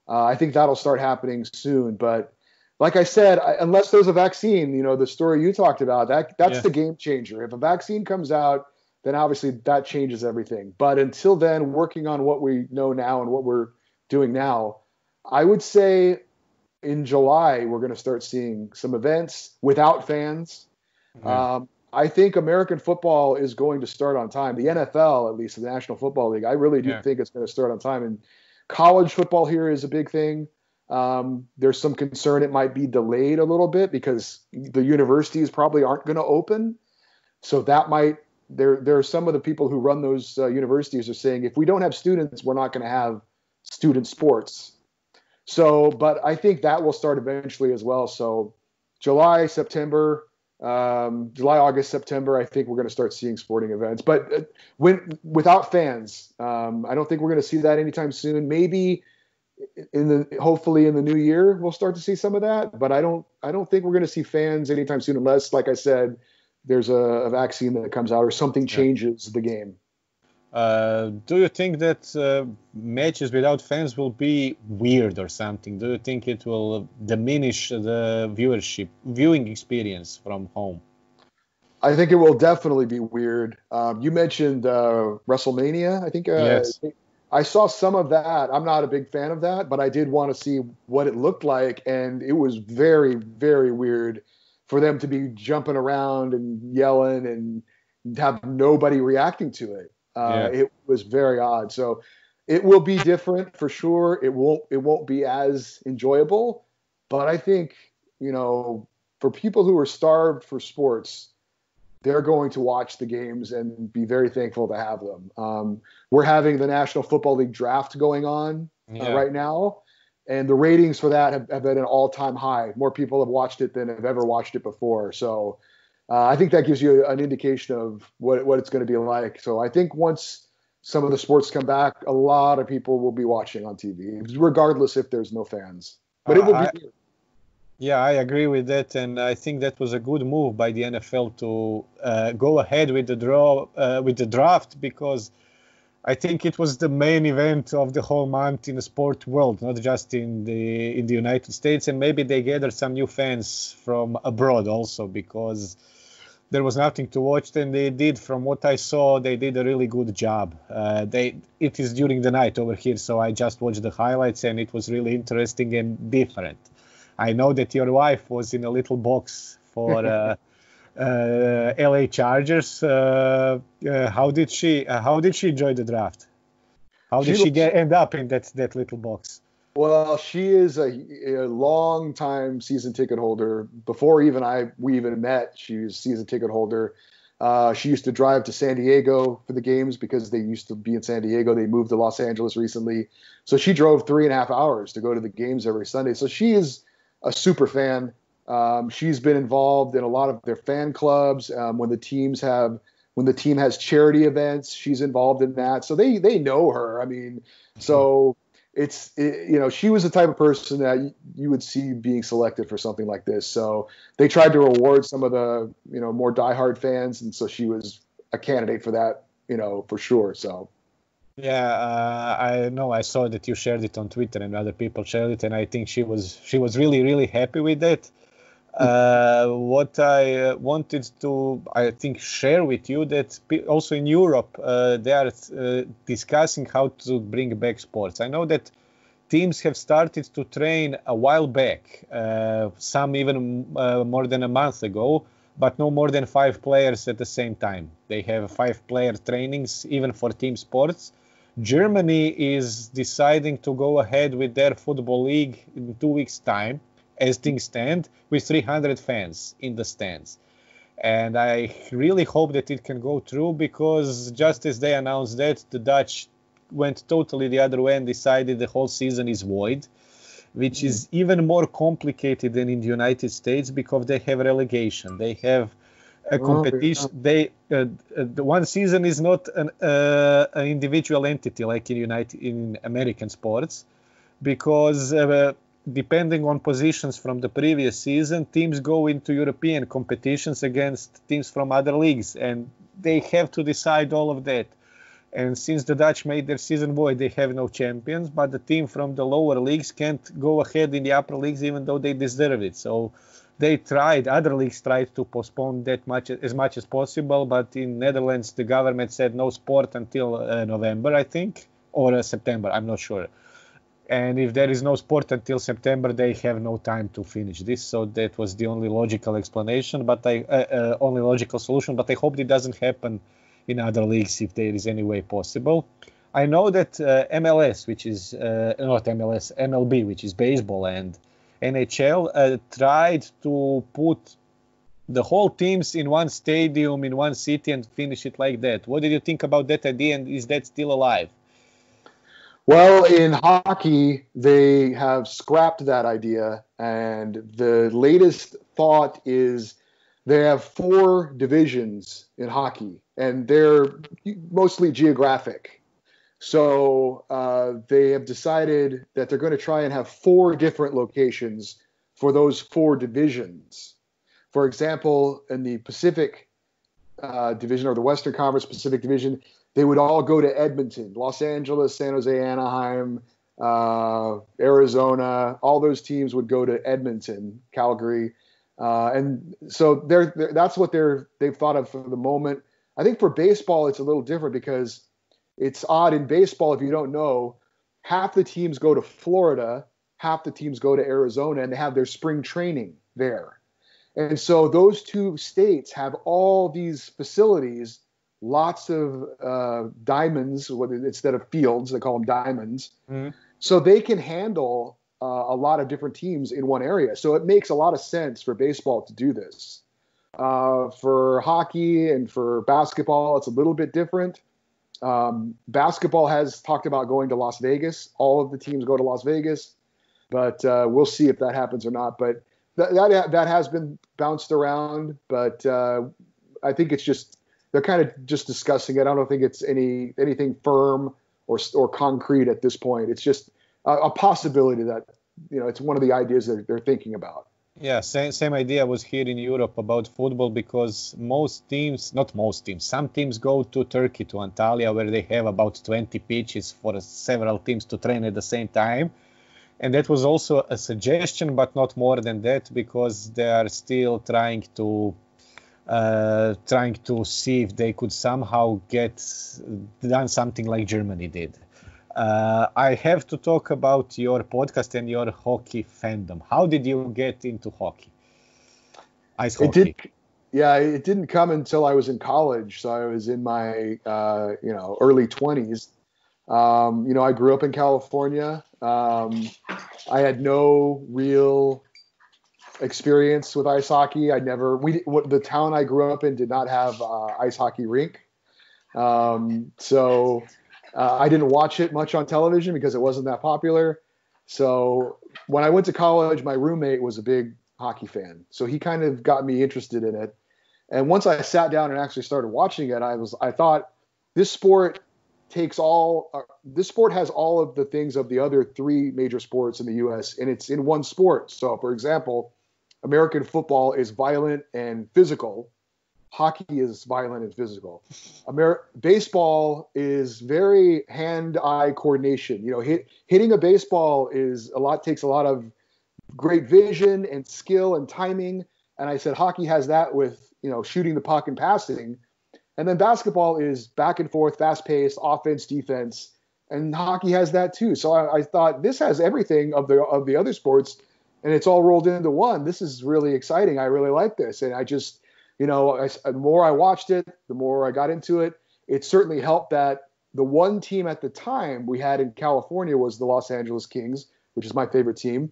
Speaker 2: I think that'll start happening soon. But like I said, unless there's a vaccine, the story you talked about, that's the game changer. If a vaccine comes out, then obviously that changes everything. But until then, working on what we know now and what we're doing now, I would say in July, we're going to start seeing some events without fans. Yeah. I think American football is going to start on time. The NFL, at least the National Football League, I really do think it's going to start on time. And college football here is a big thing. There's some concern it might be delayed a little bit because the universities probably aren't going to open. So that might, there are some of the people who run those universities are saying, if we don't have students, we're not going to have student sports. So, but I think that will start eventually as well. So July, August, September, I think we're going to start seeing sporting events, but without fans, I don't think we're going to see that anytime soon. Maybe hopefully in the new year, we'll start to see some of that, but I don't think we're going to see fans anytime soon, unless, like I said, there's a vaccine that comes out or something changes the game.
Speaker 1: Do you think that matches without fans will be weird or something? Do you think it will diminish the viewing experience from home?
Speaker 2: I think it will definitely be weird. You mentioned WrestleMania. I think
Speaker 1: yes.
Speaker 2: I saw some of that. I'm not a big fan of that, but I did want to see what it looked like, and it was very, very weird for them to be jumping around and yelling and have nobody reacting to it. It was very odd. So it will be different for sure. It won't be as enjoyable, but I think, for people who are starved for sports, they're going to watch the games and be very thankful to have them. We're having the National Football League draft going on right now, and the ratings for that have been an all-time high. More people have watched it than have ever watched it before. So I think that gives you an indication of what it's going to be like. So I think once some of the sports come back, a lot of people will be watching on TV, regardless if there's no fans. But it will be weird.
Speaker 1: Yeah, I agree with that, and I think that was a good move by the NFL to go ahead with the draft, because I think it was the main event of the whole month in the sport world, not just in the United States, and maybe they gathered some new fans from abroad also, because there was nothing to watch, and they did, from what I saw, they did a really good job. It is during the night over here, so I just watched the highlights, and it was really interesting and different. I know that your wife was in a little box for LA Chargers. How did she enjoy the draft? How did she end up in that little box?
Speaker 2: Well, she is a long time season ticket holder. Before we even met, she was a season ticket holder. She used to drive to San Diego for the games because they used to be in San Diego. They moved to Los Angeles recently. So she drove 3.5 hours to go to the games every Sunday. So she is a super fan. She's been involved in a lot of their fan clubs. When the team has charity events, she's involved in that. So they know her. I mean, so she was the type of person that you would see being selected for something like this. So they tried to reward some of the, more diehard fans. And so she was a candidate for that, for sure. So.
Speaker 1: Yeah, I know. I saw that you shared it on Twitter and other people shared it, and I think she was really, really happy with that. What I wanted to, I think, share with you that also in Europe they are discussing how to bring back sports. I know that teams have started to train a while back, some even more than a month ago, but no more than 5 players at the same time. They have 5-player trainings even for team sports. Germany is deciding to go ahead with their football league in 2 weeks' time, as things stand, with 300 fans in the stands. And I really hope that it can go through, because just as they announced that, the Dutch went totally the other way and decided the whole season is void, which is even more complicated than in the United States, because they have relegation. They have a competition. The one season is not an individual entity like in American sports, because depending on positions from the previous season, teams go into European competitions against teams from other leagues, and they have to decide all of that. And since the Dutch made their season void, they have no champions, but the team from the lower leagues can't go ahead in the upper leagues, even though they deserve it. So other leagues tried to postpone as much as possible, but in Netherlands, the government said no sport until November, I think, or September, I'm not sure. And if there is no sport until September, they have no time to finish this. So that was the only logical explanation, but only logical solution. But I hope it doesn't happen in other leagues if there is any way possible. I know that MLS, which is not MLS, MLB, which is baseball, and NHL tried to put the whole teams in one stadium, in one city, and finish it like that. What did you think about that idea, and is that still alive?
Speaker 2: Well, in hockey, they have scrapped that idea, and the latest thought is they have 4 divisions in hockey, and they're mostly geographic. So they have decided that they're going to try and have 4 different locations for those 4 divisions. For example, in the Pacific Division, or the Western Conference Pacific Division, they would all go to Edmonton, Los Angeles, San Jose, Anaheim, Arizona. All those teams would go to Edmonton, Calgary. And so that's what they've thought of for the moment. I think for baseball, it's a little different, because it's odd in baseball, if you don't know, half the teams go to Florida, half the teams go to Arizona, and they have their spring training there. And so those 2 states have all these facilities, lots of diamonds, instead of fields, they call them diamonds. Mm-hmm. So they can handle a lot of different teams in one area. So it makes a lot of sense for baseball to do this. For hockey and for basketball, it's a little bit different. Basketball has talked about going to Las Vegas. All of the teams go to Las Vegas, but we'll see if that happens or not. But that has been bounced around, but I think it's just, they're kind of just discussing it. I don't think it's anything firm or concrete at this point. It's just a possibility that, it's one of the ideas that they're thinking about.
Speaker 1: Yeah, same idea was here in Europe about football, because some teams go to Turkey, to Antalya, where they have about 20 pitches for several teams to train at the same time. And that was also a suggestion, but not more than that, because they are still trying to see if they could somehow done something like Germany did. I have to talk about your podcast and your hockey fandom. How did you get into hockey? Ice hockey.
Speaker 2: It didn't come until I was in college. So I was in my early 20s. I grew up in California. I had no real experience with ice hockey. The town I grew up in did not have ice hockey rink. So I didn't watch it much on television because it wasn't that popular. So when I went to college, my roommate was a big hockey fan. So he kind of got me interested in it. And once I sat down and actually started watching it, I thought this sport has all of the things of the other 3 major sports in the U.S. and it's in one sport. So, for example, American football is violent and physical. Hockey is violent and physical. Baseball is very hand-eye coordination. Hitting a baseball takes a lot of great vision and skill and timing. And I said hockey has that with shooting the puck and passing. And then basketball is back and forth, fast-paced, offense, defense, and hockey has that too. So I thought this has everything of the other sports, and it's all rolled into one. This is really exciting. I really like this, and I just, the more I watched it, the more I got into it. It certainly helped that the one team at the time we had in California was the Los Angeles Kings, which is my favorite team.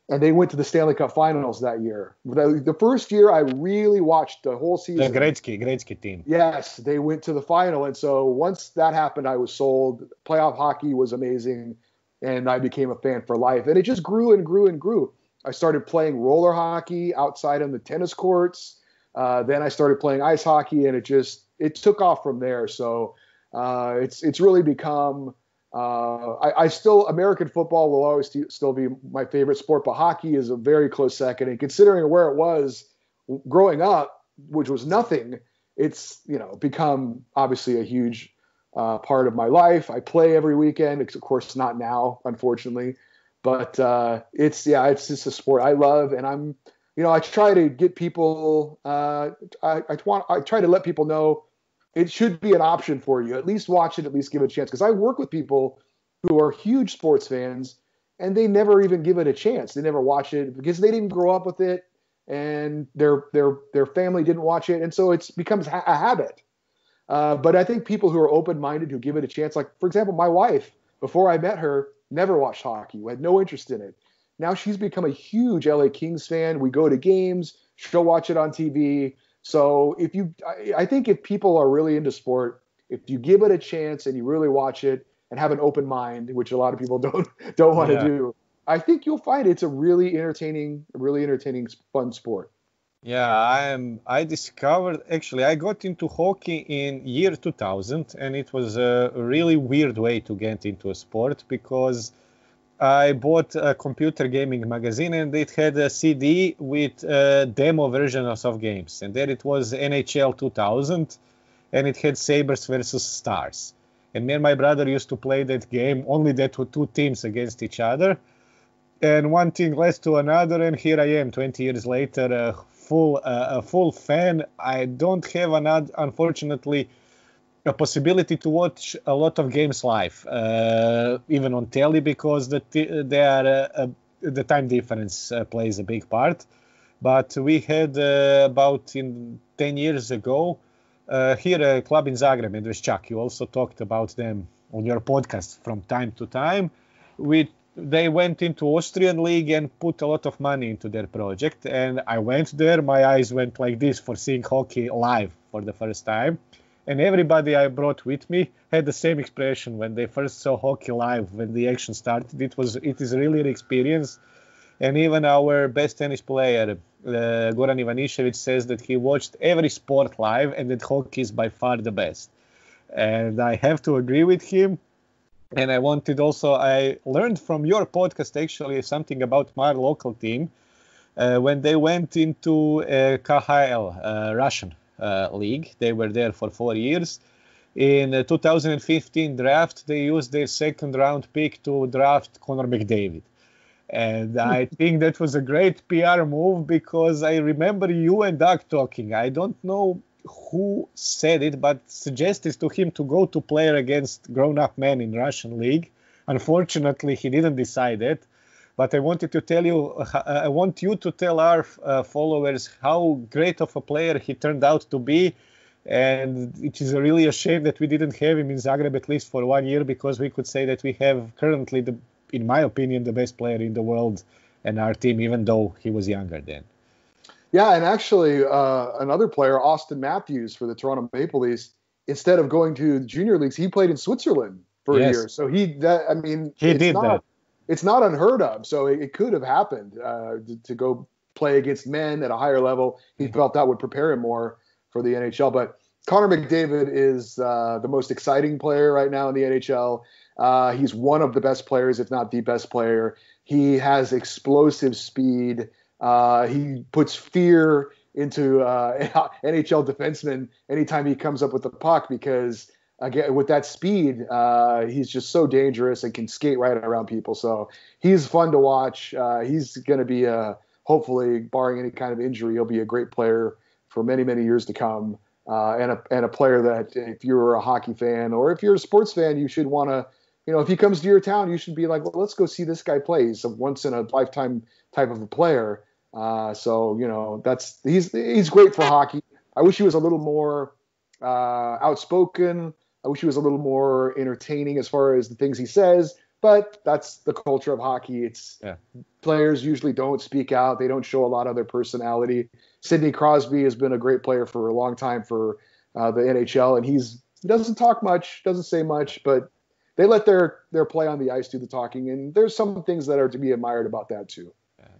Speaker 2: And they went to the Stanley Cup Finals that year. The first year I really watched the whole season.
Speaker 1: The Gretzky team.
Speaker 2: Yes, they went to the final. And so once that happened, I was sold. Playoff hockey was amazing, and I became a fan for life. And it just grew and grew and grew. I started playing roller hockey outside on the tennis courts. Then I started playing ice hockey, and it took off from there. So it's really become American football will always still be my favorite sport, but hockey is a very close second. And considering where it was growing up, which was nothing, it's, become obviously a huge part of my life. I play every weekend, of course, not now, unfortunately, but it's just a sport I love. And I try to get people, I try to let people know it should be an option for you. At least watch it, at least give it a chance. Because I work with people who are huge sports fans, and they never even give it a chance. They never watch it because they didn't grow up with it, and their family didn't watch it, and so it becomes a habit. But I think people who are open-minded, who give it a chance, like, for example, my wife, before I met her, never watched hockey, had no interest in it. Now she's become a huge LA Kings fan. We go to games. She'll watch it on TV. So I think if people are really into sport, if you give it a chance and you really watch it and have an open mind, which a lot of people don't want to do, I think you'll find it's a really entertaining, fun sport.
Speaker 1: Yeah, I discovered, actually, I got into hockey in year 2000, and it was a really weird way to get into a sport because I bought a computer gaming magazine, and it had a CD with demo versions of games. And there it was NHL 2000, and it had Sabres versus Stars. And me and my brother used to play that game, only that with two teams against each other. And one thing led to another, and here I am 20 years later, a full fan. I don't have, unfortunately, a possibility to watch a lot of games live, even on telly, because the time difference plays a big part. But we had about 10 years ago here a club in Zagreb, Američka. You also talked about them on your podcast from time to time. They went into Austrian league and put a lot of money into their project. And I went there. My eyes went like this for seeing hockey live for the first time. And everybody I brought with me had the same expression when they first saw hockey live, when the action started. It is really an experience. And even our best tennis player, Goran Ivanišević, says that he watched every sport live and that hockey is by far the best. And I have to agree with him. And I learned from your podcast, actually, something about my local team. When they went into KHL, Russian league. They were there for 4 years. In 2015 draft, they used their second round pick to draft Connor McDavida. And I think that was a great PR move because I remember you and Doug talking. I don't know who said it, but suggested to him to go to play against grown-up men in Russian league. Unfortunately, he didn't decide it. But I want you to tell our followers how great of a player he turned out to be. And it is really a shame that we didn't have him in Zagreb at least for 1 year, because we could say that we have currently, in my opinion, the best player in the world in our team, even though he was younger then.
Speaker 2: Yeah, and actually another player, Austin Matthews for the Toronto Maple Leafs, instead of going to the junior leagues, he played in Switzerland for a year. So he did that. It's not unheard of. So it could have happened to go play against men at a higher level. He felt that would prepare him more for the NHL. But Connor McDavid is the most exciting player right now in the NHL. He's one of the best players, if not the best player. He has explosive speed. He puts fear into NHL defensemen anytime he comes up with the puck because, again, with that speed, he's just so dangerous and can skate right around people. So he's fun to watch. He's going to be, hopefully, barring any kind of injury, he'll be a great player for many, many years to come. And a player that if you're a hockey fan or if you're a sports fan, you should want to, if he comes to your town, you should be like, well, let's go see this guy play. He's a once in a lifetime type of a player. So, he's great for hockey. I wish he was a little more outspoken, I wish he was a little more entertaining as far as the things he says, but that's the culture of hockey. Players usually don't speak out. They don't show a lot of their personality. Sidney Crosby has been a great player for a long time for the NHL, and he doesn't talk much, doesn't say much, but they let their play on the ice do the talking, and there's some things that are to be admired about that too.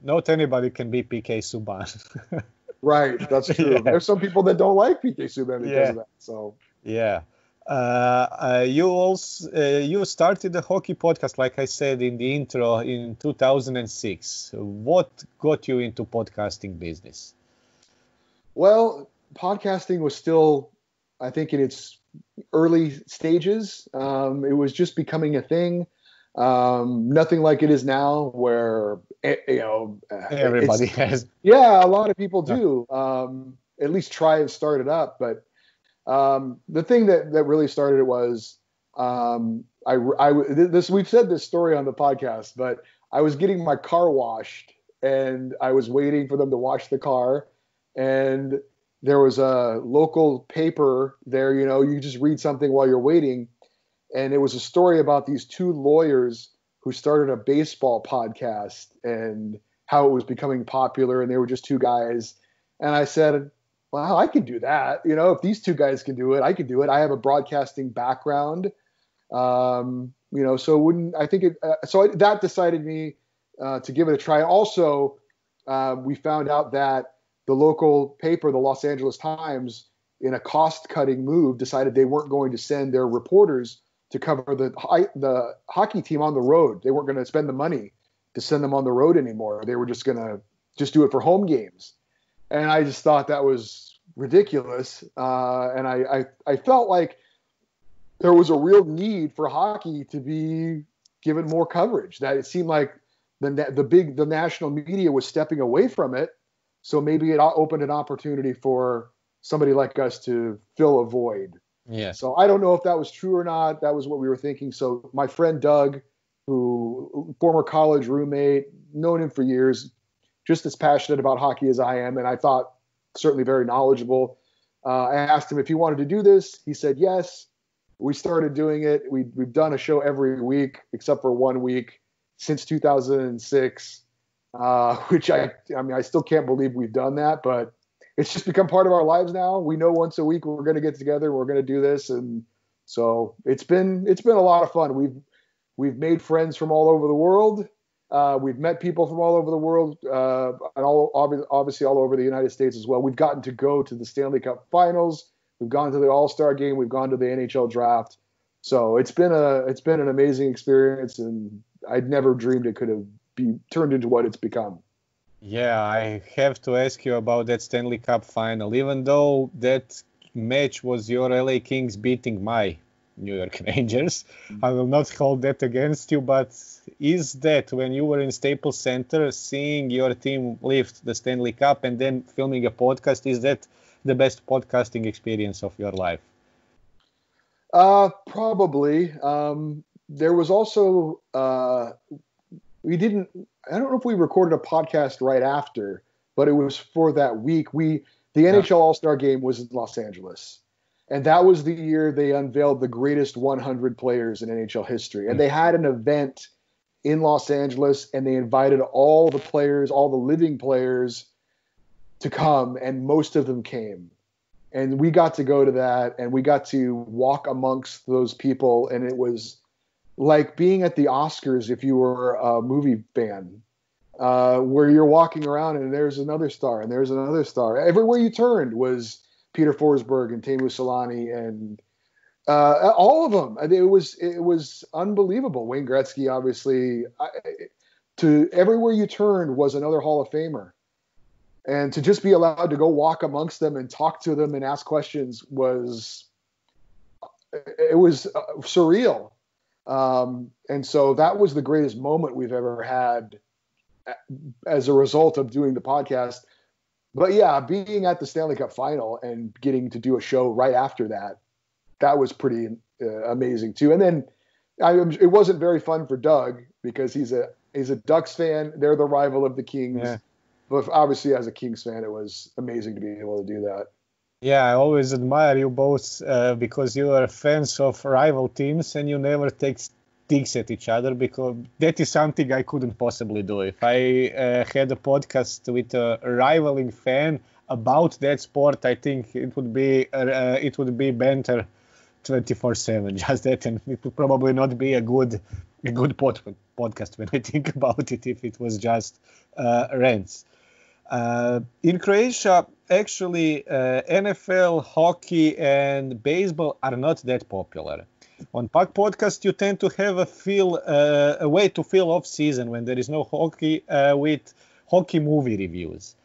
Speaker 1: Not anybody can be PK Subban.
Speaker 2: Right, that's true.
Speaker 1: Yeah.
Speaker 2: There's some people that don't like PK Subban because of that. So
Speaker 1: yeah. You started the hockey podcast, like I said in the intro, in 2006. What got you into podcasting business?
Speaker 2: Well, podcasting was still, I think, in its early stages. It was just becoming a thing. Nothing like it is now, where
Speaker 1: everybody has.
Speaker 2: Yeah, a lot of people do. At least try and start it up, but. The thing that really started it was, we've said this story on the podcast, but I was getting my car washed and I was waiting for them to wash the car, and there was a local paper there, you just read something while you're waiting. And it was a story about these two lawyers who started a baseball podcast and how it was becoming popular, and they were just two guys. And I said, wow, I can do that. If these two guys can do it, I can do it. I have a broadcasting background. So that decided me to give it a try. Also, we found out that the local paper, the Los Angeles Times, in a cost-cutting move, decided they weren't going to send their reporters to cover the hockey team on the road. They weren't going to spend the money to send them on the road anymore. They were just going to do it for home games. And I just thought that was ridiculous. And I felt like there was a real need for hockey to be given more coverage, that it seemed like the national media was stepping away from it. So maybe it opened an opportunity for somebody like us to fill a void.
Speaker 1: Yeah.
Speaker 2: So I don't know if that was true or not. That was what we were thinking. So my friend Doug, former college roommate, known him for years, just as passionate about hockey as I am, and I thought certainly very knowledgeable. I asked him if he wanted to do this. He said yes. We started doing it. We've done a show every week except for 1 week since 2006, which I still can't believe we've done that, but it's just become part of our lives now. We know once a week we're going to get together, we're going to do this, and so it's been a lot of fun. We've made friends from all over the world. We've met people from all over the world, and obviously all over the United States as well. We've gotten to go to the Stanley Cup Finals. We've gone to the All-Star Game. We've gone to the NHL Draft. So it's been an amazing experience, and I'd never dreamed it could have turned into what it's become.
Speaker 1: Yeah, I have to ask you about that Stanley Cup Final. Even though that match was your LA Kings beating my New York Rangers, I will not hold that against you, but is that, when you were in Staples Center, seeing your team lift the Stanley Cup and then filming a podcast, is that the best podcasting experience of your life?
Speaker 2: Probably. There was also, I don't know if we recorded a podcast right after, but it was for that week. The NHL All-Star Game was in Los Angeles. And that was the year they unveiled the greatest 100 players in NHL history. And they had an event in Los Angeles, and they invited all the players, all the living players, to come, and most of them came. And we got to go to that, and we got to walk amongst those people, and it was like being at the Oscars if you were a movie fan, where you're walking around and there's another star and there's another star. Everywhere you turned was Peter Forsberg and Teemu Selanne and all of them. It was unbelievable. Wayne Gretzky, obviously, to everywhere you turned was another Hall of Famer. And to just be allowed to go walk amongst them and talk to them and ask questions was surreal. And so that was the greatest moment we've ever had as a result of doing the podcast. But yeah, being at the Stanley Cup Final and getting to do a show right after that was pretty amazing too. And then it wasn't very fun for Doug because he's a Ducks fan. They're the rival of the Kings. Yeah. But obviously, as a Kings fan, it was amazing to be able to do that.
Speaker 1: Yeah, I always admire you both because you are fans of rival teams and you never take digs at each other, because that is something I couldn't possibly do. If I had a podcast with a rivaling fan about that sport, I think it would be banter 24/7, just that, and it would probably not be a good podcast when I think about it if it was just rants. In Croatia, actually, NFL, hockey, and baseball are not that popular. On Puck Podcast, you tend to have a way to fill off season when there is no hockey with hockey movie reviews.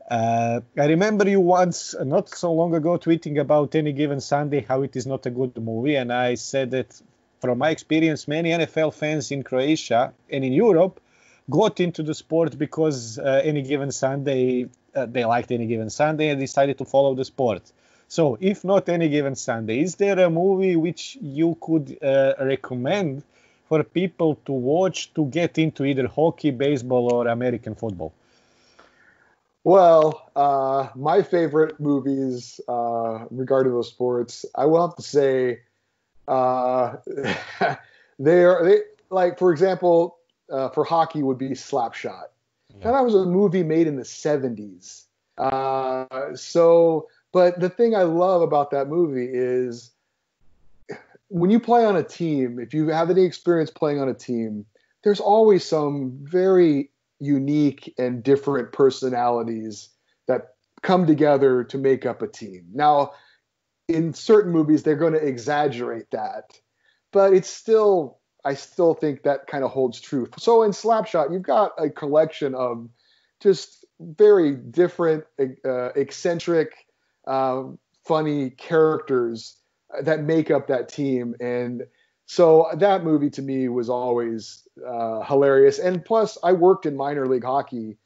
Speaker 1: I remember you once, not so long ago, tweeting about Any Given Sunday, how it is not a good movie, and I said that from my experience, many NFL fans in Croatia and in Europe got into the sport because Any Given Sunday, they liked Any Given Sunday and decided to follow the sport. So, if not Any Given Sunday, is there a movie which you could recommend for people to watch to get into either hockey, baseball, or American football?
Speaker 2: Well, my favorite movies regarding those sports, I will have to say, they like, for example, for hockey would be Slapshot. Yeah. And that was a movie made in the 70s. But the thing I love about that movie is when you play on a team, if you have any experience playing on a team, there's always some very unique and different personalities that come together to make up a team. Now, in certain movies, they're going to exaggerate that, but I still think that kind of holds true. So in Slapshot, you've got a collection of just very different, eccentric, funny characters that make up that team. And so that movie to me was always hilarious. And plus, I worked in minor league hockey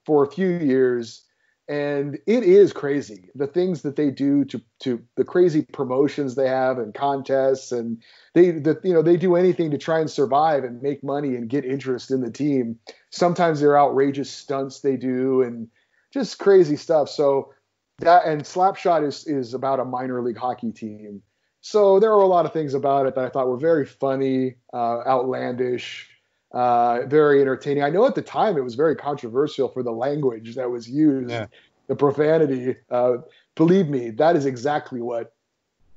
Speaker 2: for a few years, and it is crazy. The things that they do to the crazy promotions they have and contests, and they do anything to try and survive and make money and get interest in the team. Sometimes they're outrageous stunts they do and just crazy stuff. So that, and Slapshot is about a minor league hockey team. So there were a lot of things about it that I thought were very funny, outlandish, very entertaining. I know at the time it was very controversial for the language that was used, the profanity. Believe me, that is exactly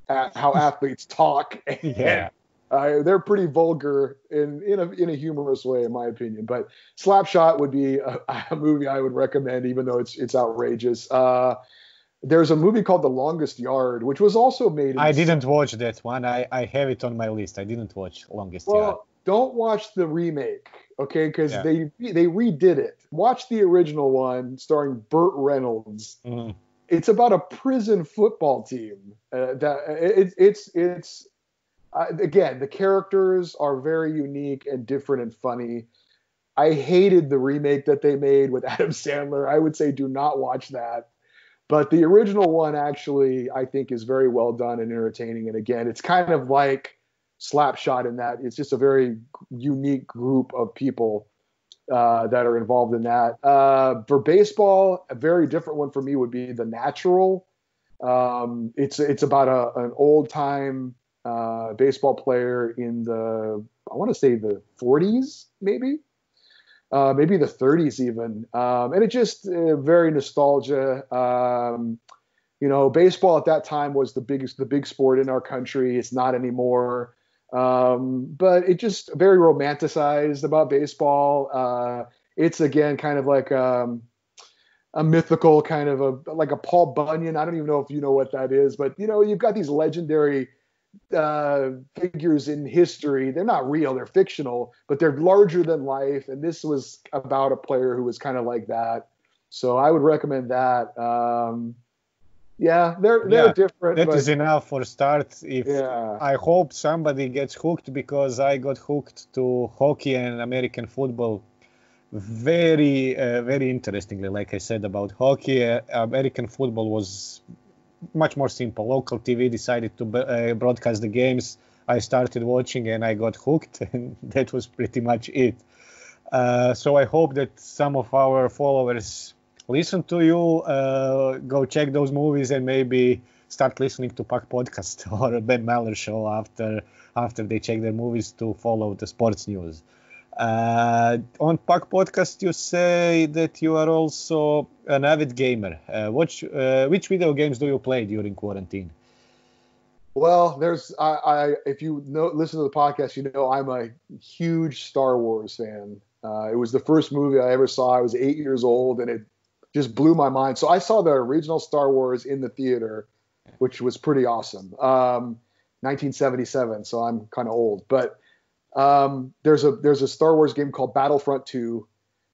Speaker 2: how athletes talk.
Speaker 1: Yeah.
Speaker 2: They're pretty vulgar in a humorous way, in my opinion. But Slapshot would be a movie I would recommend, even though it's outrageous. There's a movie called The Longest Yard, which was also made.
Speaker 1: I didn't watch that one. I have it on my list. I didn't watch Longest Yard.
Speaker 2: Well, don't watch the remake, okay? Because they redid it. Watch the original one starring Burt Reynolds. Mm-hmm. It's about a prison football team. Again, the characters are very unique and different and funny. I hated the remake that they made with Adam Sandler. I would say do not watch that. But the original one actually, I think, is very well done and entertaining. And again, it's kind of like Slapshot in that it's just a very unique group of people that are involved in that. For baseball, a very different one for me would be The Natural. It's about an old-time baseball player in I want to say the 40s, maybe the 30s even. And it just very nostalgia. Baseball at that time was the big sport in our country. It's not anymore. But it just very romanticized about baseball. It's again kind of like a mythical kind of like a Paul Bunyan. I don't even know if you know what that is, but you've got these legendary figures in history. They're not real, they're fictional, but they're larger than life. And this was about a player who was kind of like that. So I would recommend that. They're different.
Speaker 1: That is enough for start. I hope somebody gets hooked, because I got hooked to hockey and American football very, very interestingly. Like I said about hockey, American football was much more simple. Local TV decided to broadcast the games. I started watching and I got hooked, and that was pretty much it. So I hope that some of our followers listen to you, go check those movies, and maybe start listening to Puck Podcast or a Ben Maller show after they check their movies to follow the sports news. On Puck Podcast, you say that you are also an avid gamer. Which video games do you play during quarantine?
Speaker 2: Well, if you listen to the podcast, you know I'm a huge Star Wars fan. It was the first movie I ever saw. I was 8 years old, and it just blew my mind. So I saw the original Star Wars in the theater, which was pretty awesome. 1977, so I'm kind of old. But there's a Star Wars game called Battlefront II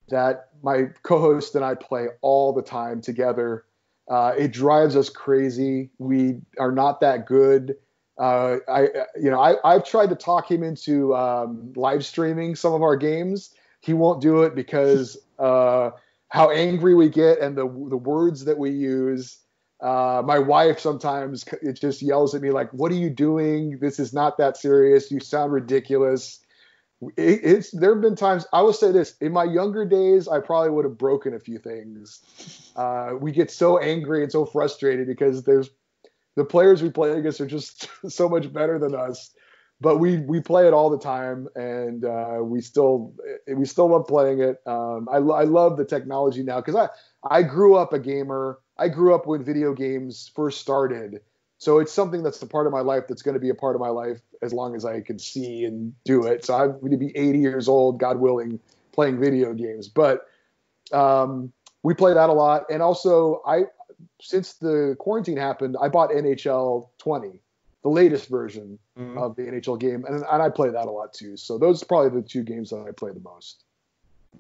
Speaker 2: that my co-host and I play all the time together. It drives us crazy. We are not that good. I've tried to talk him into live streaming some of our games. He won't do it because how angry we get and the words that we use. My wife sometimes it just yells at me like, "What are you doing? This is not that serious. You sound ridiculous." There have been times, I will say this, in my younger days, I probably would have broken a few things. We get so angry and so frustrated because the players we play against are just so much better than us. But we play it all the time, and we still love playing it. I love the technology now because I grew up a gamer. I grew up when video games first started. So it's something that's a part of my life that's going to be a part of my life as long as I can see and do it. So I'm going to be 80 years old, God willing, playing video games. But we play that a lot. And also, since the quarantine happened, I bought NHL 20, the latest version of the NHL game. And I play that a lot too. So those are probably the two games that I play the most.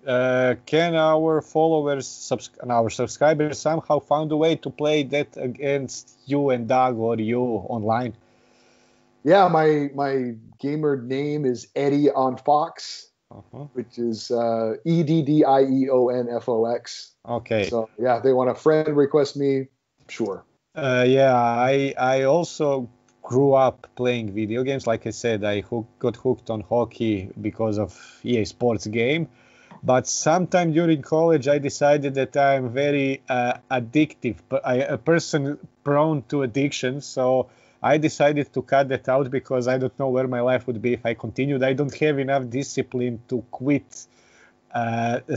Speaker 1: Can our followers and our subscribers somehow found a way to play that against you and Doug or you online?
Speaker 2: Yeah, my gamer name is Eddie on Fox, which is EDDIEONFOX.
Speaker 1: Okay.
Speaker 2: So yeah, they want a friend request me, sure.
Speaker 1: I also grew up playing video games. Like I said, I got hooked on hockey because of EA Sports game. But sometime during college, I decided that I'm very addictive, a person prone to addiction. So I decided to cut that out because I don't know where my life would be if I continued. I don't have enough discipline to quit at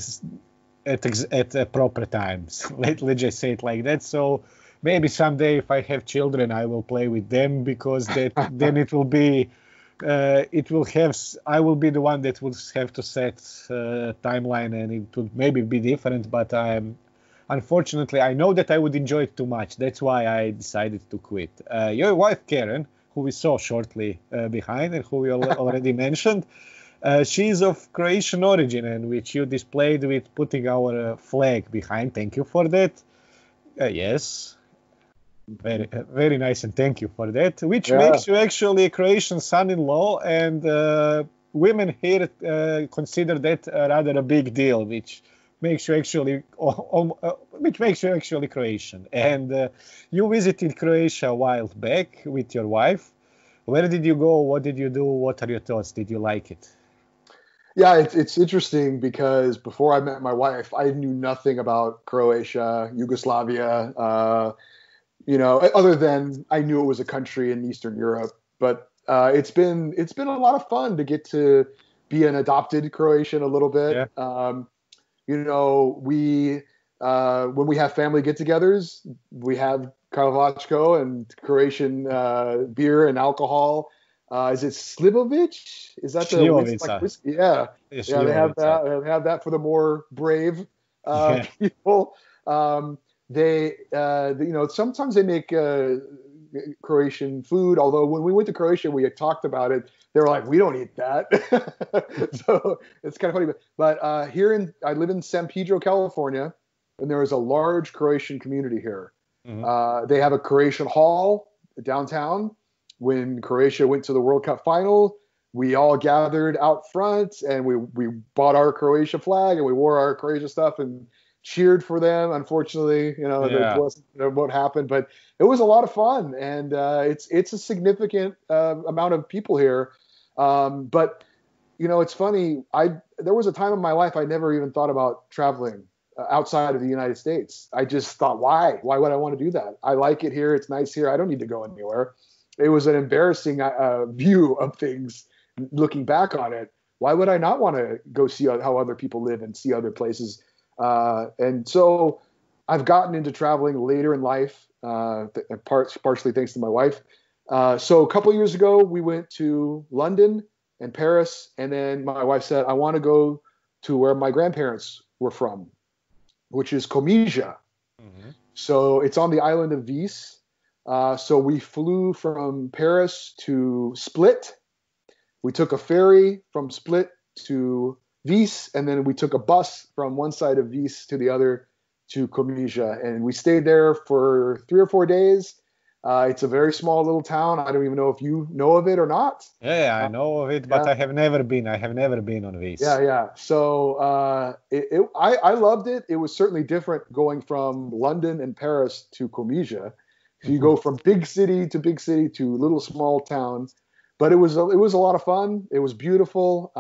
Speaker 1: proper times. Let's just say it like that. So maybe someday if I have children, I will play with them because then it will be... I will be the one that will have to set timeline, and it would maybe be different, but unfortunately, I know that I would enjoy it too much. That's why I decided to quit. Your wife, Karen, who we saw shortly behind and who we already mentioned, she's of Croatian origin, and which you displayed with putting our flag behind. Thank you for that. Yes. Very, very nice, and thank you for that. Which makes you actually a Croatian son-in-law, and women here consider that rather a big deal, which makes you actually Croatian. And you visited Croatia a while back with your wife. Where did you go? What did you do? What are your thoughts? Did you like it?
Speaker 2: Yeah, it's interesting because before I met my wife, I knew nothing about Croatia, Yugoslavia. Other than I knew it was a country in Eastern Europe, but it's been a lot of fun to get to be an adopted Croatian a little bit. Yeah. When we have family get-togethers, we have Karlovačko and Croatian beer and alcohol. Is it Slivovic? Is that the whiskey? Yeah. They have that. They have that for the more brave people. Sometimes they make Croatian food. Although when we went to Croatia, we had talked about it. They were like, "We don't eat that." So it's kind of funny. But I live in San Pedro, California, and there is a large Croatian community here. Mm-hmm. They have a Croatian hall downtown. When Croatia went to the World Cup final, we all gathered out front, and we bought our Croatia flag, and we wore our Croatia stuff and cheered for them. Unfortunately, that wasn't what happened, but it was a lot of fun, and it's a significant amount of people here. But it's funny. There was a time in my life I never even thought about traveling outside of the United States. I just thought, why would I want to do that? I like it here. It's nice here. I don't need to go anywhere. It was an embarrassing view of things looking back on it. Why would I not want to go see how other people live and see other places? And so I've gotten into traveling later in life, partially thanks to my wife. So a couple of years ago, we went to London and Paris. And then my wife said, I want to go to where my grandparents were from, which is Comisia. Mm-hmm. So it's on the island of Vis. So we flew from Paris to Split. We took a ferry from Split to Vis, and then we took a bus from one side of Vis to the other to Comisia. And we stayed there for 3 or 4 days. It's a very small little town. I don't even know if you know of it or not.
Speaker 1: Yeah, I know of it, but I have never been. I have never been on Vis.
Speaker 2: Yeah. So I loved it. It was certainly different going from London and Paris to Comisia. So you go from big city to little small town. But it was a lot of fun. It was beautiful.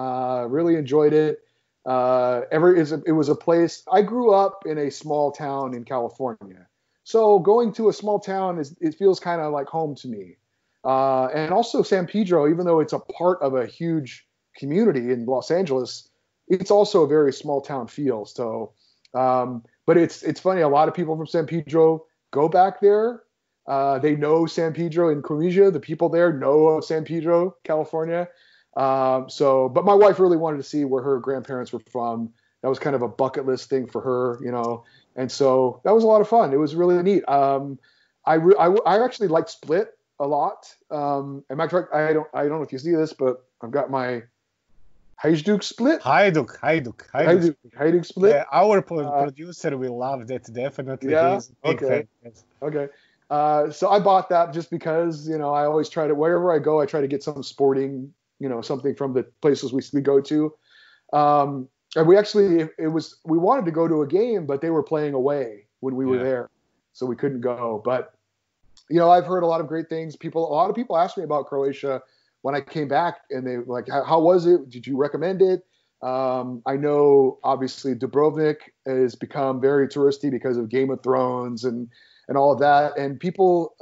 Speaker 2: Really enjoyed it. It was a place. I grew up in a small town in California. So going to a small town it feels kind of like home to me. And also San Pedro, even though it's a part of a huge community in Los Angeles, it's also a very small town feel. So, but it's funny. A lot of people from San Pedro go back there. They know San Pedro and Comisia. The people there know of San Pedro, California. But my wife really wanted to see where her grandparents were from. That was kind of a bucket list thing for her, And so that was a lot of fun. It was really neat. I actually liked Split a lot. As a matter of fact, I don't know if you see this, but I've got my Hajduk Split.
Speaker 1: Hajduk
Speaker 2: Split.
Speaker 1: Yeah, our producer will love that, definitely.
Speaker 2: Yeah.
Speaker 1: He's a big fan.
Speaker 2: Okay. So I bought that just because, I always try to, wherever I go, I try to get some sporting, something from the places we go to. And we actually, we wanted to go to a game, but they were playing away when we were there. So we couldn't go. But, I've heard a lot of great things. A lot of people asked me about Croatia when I came back, and they were like, how was it? Did you recommend it? I know, obviously, Dubrovnik has become very touristy because of Game of Thrones and all of that. And people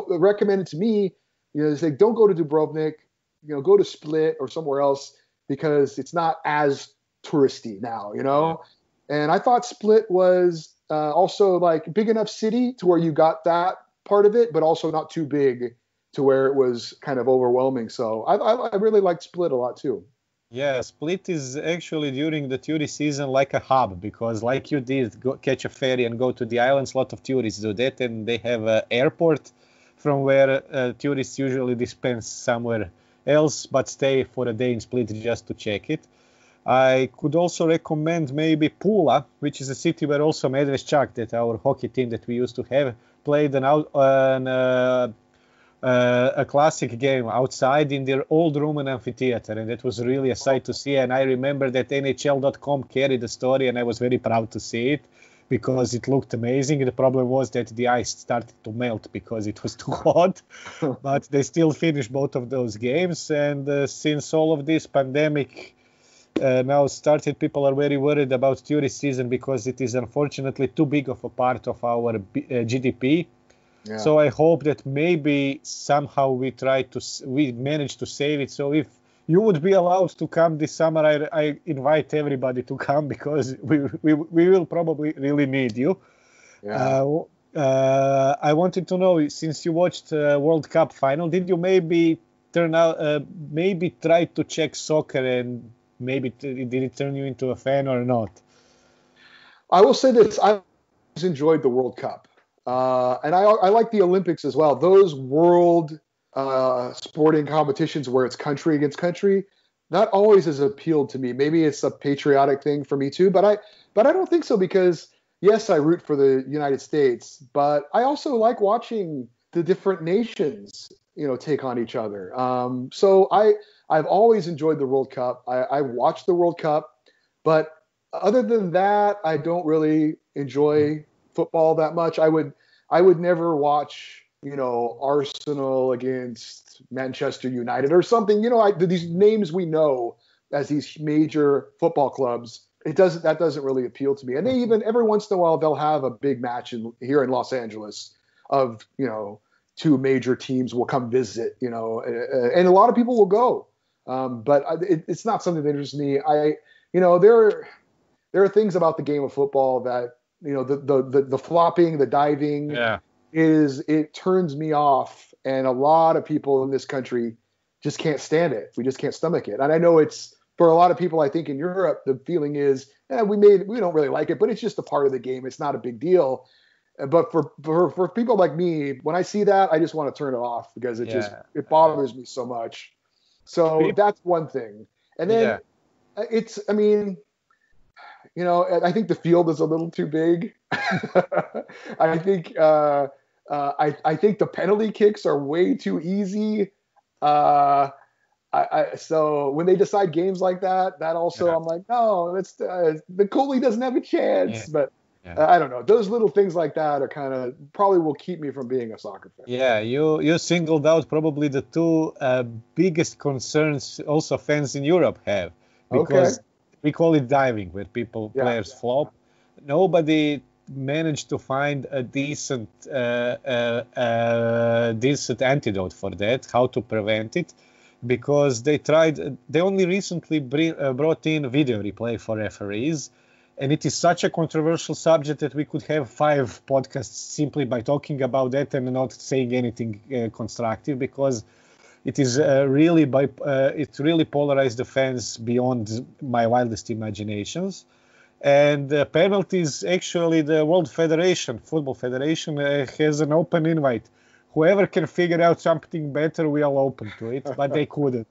Speaker 2: recommended to me, they say, don't go to Dubrovnik, go to Split or somewhere else because it's not as touristy now, And I thought Split was also like big enough city to where you got that part of it, but also not too big to where it was kind of overwhelming. So I really liked Split a lot too.
Speaker 1: Yeah, Split is actually during the tourist season like a hub because like you did, catch a ferry and go to the islands. A lot of tourists do that, and they have an airport from where tourists usually dispense somewhere else, but stay for a day in Split just to check it. I could also recommend maybe Pula, which is a city where also Medveščak, that our hockey team that we used to have, played a classic game outside in their old Roman amphitheater, and it was really a sight to see. And I remember that NHL.com carried the story, and I was very proud to see it because it looked amazing. The problem was that the ice started to melt because it was too hot, but they still finished both of those games. And since all of this pandemic now started, people are very worried about tourist season because it is unfortunately too big of a part of our GDP. Yeah. So I hope that maybe somehow we manage to save it. So if you would be allowed to come this summer, I invite everybody to come because we will probably really need you. Yeah. I wanted to know, since you watched World Cup final, did you maybe try to check soccer, and maybe did it turn you into a fan or not?
Speaker 2: I will say this: I always enjoyed the World Cup. And I like the Olympics as well. Those world sporting competitions where it's country against country, that always has appealed to me. Maybe it's a patriotic thing for me too, but I don't think so because, yes, I root for the United States, but I also like watching the different nations, take on each other. So I've always enjoyed the World Cup. I watched the World Cup, but other than that, I don't really enjoy football that much. I would never watch, Arsenal against Manchester United or something. These names we know as these major football clubs. That doesn't really appeal to me. And they even every once in a while they'll have a big match here in Los Angeles of, two major teams will come visit, and a lot of people will go. But it's not something that interests me. There are things about the game of football that, the flopping, the diving, it turns me off. And a lot of people in this country just can't stand it. We just can't stomach it. And I know it's, for a lot of people, I think in Europe, the feeling is, we don't really like it, but it's just a part of the game. It's not a big deal. But for people like me, when I see that, I just want to turn it off because it bothers me so much. So that's one thing. And then I think the field is a little too big. I think I think the penalty kicks are way too easy. So when they decide games like that also, I'm like, no, that's the goalie doesn't have a chance. But I don't know. Those little things like that are kind of probably will keep me from being a soccer fan.
Speaker 1: Yeah, you singled out probably the two biggest concerns also fans in Europe have, because we call it diving, where players flop. Nobody managed to find a decent antidote for that, how to prevent it, because they only recently brought in video replay for referees, and it is such a controversial subject that we could have 5 podcasts simply by talking about that and not saying anything constructive, because it is it really polarized the fans beyond my wildest imaginations. And penalties, actually, the World Football Federation has an open invite. Whoever can figure out something better, we are open to it, but they couldn't.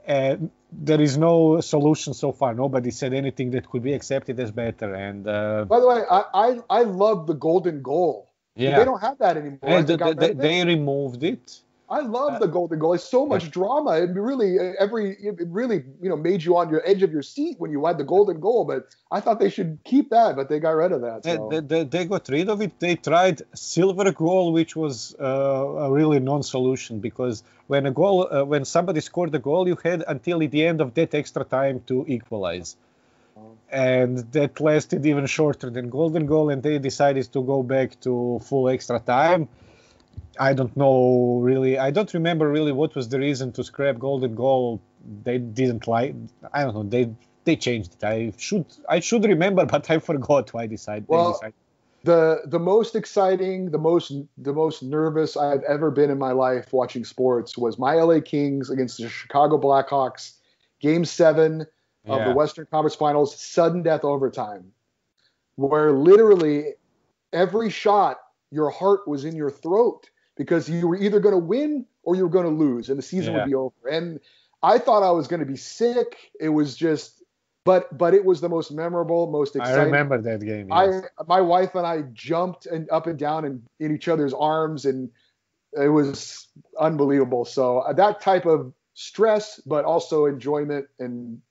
Speaker 1: And there is no solution so far. Nobody said anything that could be accepted as better. And
Speaker 2: by the way, I love the golden goal. Yeah. They don't have that anymore.
Speaker 1: And they removed it.
Speaker 2: I love the golden goal. It's so much drama. It really made you on your edge of your seat when you had the golden goal. But I thought they should keep that, but they got rid of that. So.
Speaker 1: They got rid of it. They tried silver goal, which was a really non-solution, because when somebody scored a goal, you had until the end of that extra time to equalize. And that lasted even shorter than golden goal, and they decided to go back to full extra time. I don't know really. I don't remember really what was the reason to scrap golden goal. They didn't like. I don't know. They changed it. I should remember, but I forgot why they decided.
Speaker 2: The most exciting, the most nervous I've ever been in my life watching sports was my LA Kings against the Chicago Blackhawks, Game 7 of the Western Conference Finals, sudden death overtime, where literally every shot, your heart was in your throat, because you were either going to win or you were going to lose, and the season would be over. And I thought I was going to be sick. It was just, but it was the most memorable, most exciting.
Speaker 1: I remember that game. Yes.
Speaker 2: My wife and I jumped up and down in each other's arms, and it was unbelievable. So that type of stress, but also enjoyment and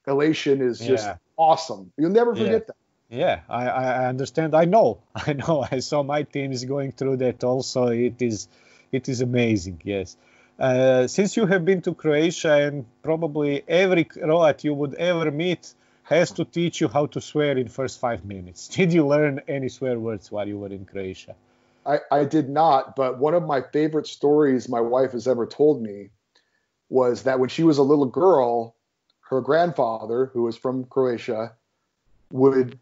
Speaker 2: elation is just awesome. You'll never forget that.
Speaker 1: Yeah, I understand. I know. I saw my teams going through that also. It is amazing. Yes. Since you have been to Croatia, and probably every Croat you would ever meet has to teach you how to swear in first 5 minutes. Did you learn any swear words while you were in Croatia?
Speaker 2: I did not, but one of my favorite stories my wife has ever told me was that when she was a little girl, her grandfather, who was from Croatia, would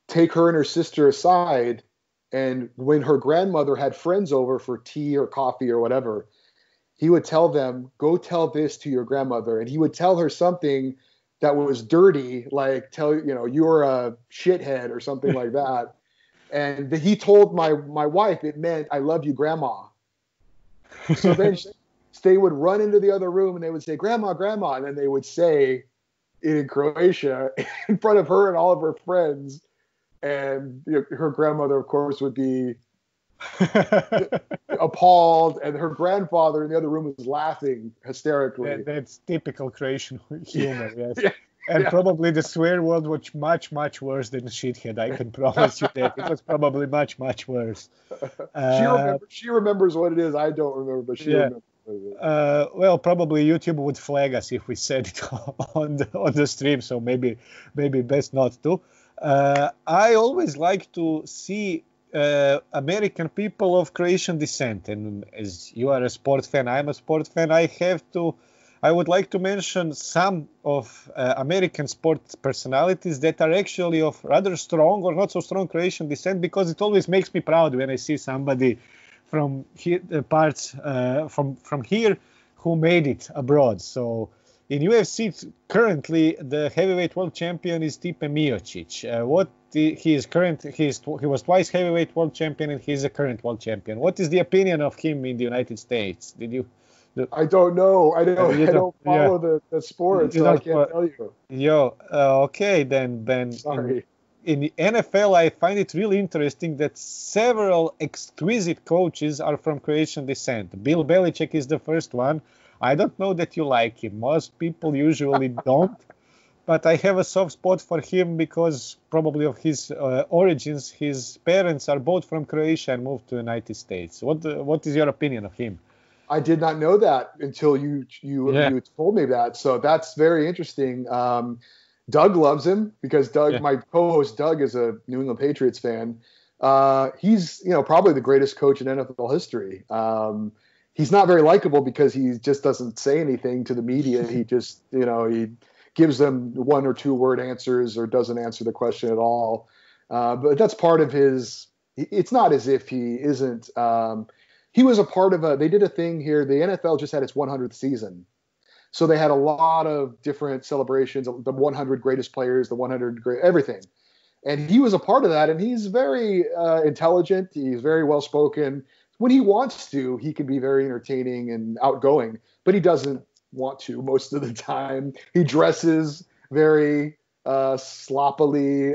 Speaker 2: take her and her sister aside, and when her grandmother had friends over for tea or coffee or whatever, he would tell them, go tell this to your grandmother. And he would tell her something that was dirty, like you're a shithead or something like that. And he told my wife it meant, I love you, Grandma. So then they would run into the other room and they would say, Grandma, Grandma. And then they would say it in Croatia in front of her and all of her friends. And her grandmother, of course, would be appalled, and her grandfather in the other room was laughing hysterically.
Speaker 1: That's typical Croatian humor, yes. And probably the swear word was much, much worse than shithead. I can promise you that. It was probably much, much worse.
Speaker 2: She remembers what it is. I don't remember, but she remembers.
Speaker 1: Well, probably YouTube would flag us if we said it on the stream, so maybe best not to. I always like to see American people of Croatian descent, and as you are a sport fan, I'm a sport fan. I would like to mention some of American sports personalities that are actually of rather strong or not so strong Croatian descent, because it always makes me proud when I see somebody from here, from here who made it abroad. So in UFC currently the heavyweight world champion is Stipe Miocic. He was twice heavyweight world champion, and he's a current world champion. What is the opinion of him in the United States?
Speaker 2: I don't know. I don't follow the sport, so I can't tell you.
Speaker 1: Okay, then Ben.
Speaker 2: Sorry.
Speaker 1: In the NFL, I find it really interesting that several exquisite coaches are from Croatian descent. Bill Belić is the first one. I don't know that you like him. Most people usually don't. But I have a soft spot for him because probably of his origins. His parents are both from Croatia and moved to the United States. What is your opinion of him?
Speaker 2: I did not know that until you told me that. So that's very interesting. Doug loves him because my co-host Doug is a New England Patriots fan. He's probably the greatest coach in NFL history. He's not very likable because he just doesn't say anything to the media. He just he gives them 1 or 2 word answers or doesn't answer the question at all. But that's part of his. It's not as if he isn't. He was a part of they did a thing here. The NFL just had its 100th season. So they had a lot of different celebrations, the 100 greatest players, the 100 great everything. And he was a part of that. And he's very intelligent. He's very well-spoken. When he wants to, he can be very entertaining and outgoing, but he doesn't want to most of the time. He dresses very sloppily.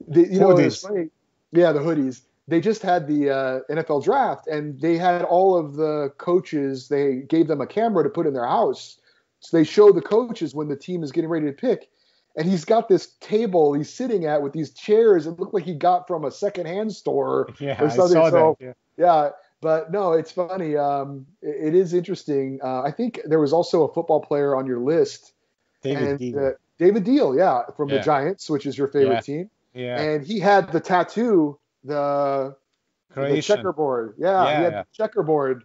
Speaker 2: It's funny. Yeah, the hoodies. They just had the NFL draft, and they had all of the coaches. They gave them a camera to put in their house. So they show the coaches when the team is getting ready to pick. And he's got this table he's sitting at with these chairs. It looked like he got from a secondhand store or something.
Speaker 1: I saw that.
Speaker 2: Yeah, but no, it's funny. It is interesting. I think there was also a football player on your list.
Speaker 1: David
Speaker 2: Deal, from the Giants, which is your favorite team.
Speaker 1: Yeah.
Speaker 2: And he had the tattoo. The checkerboard. He had the checkerboard,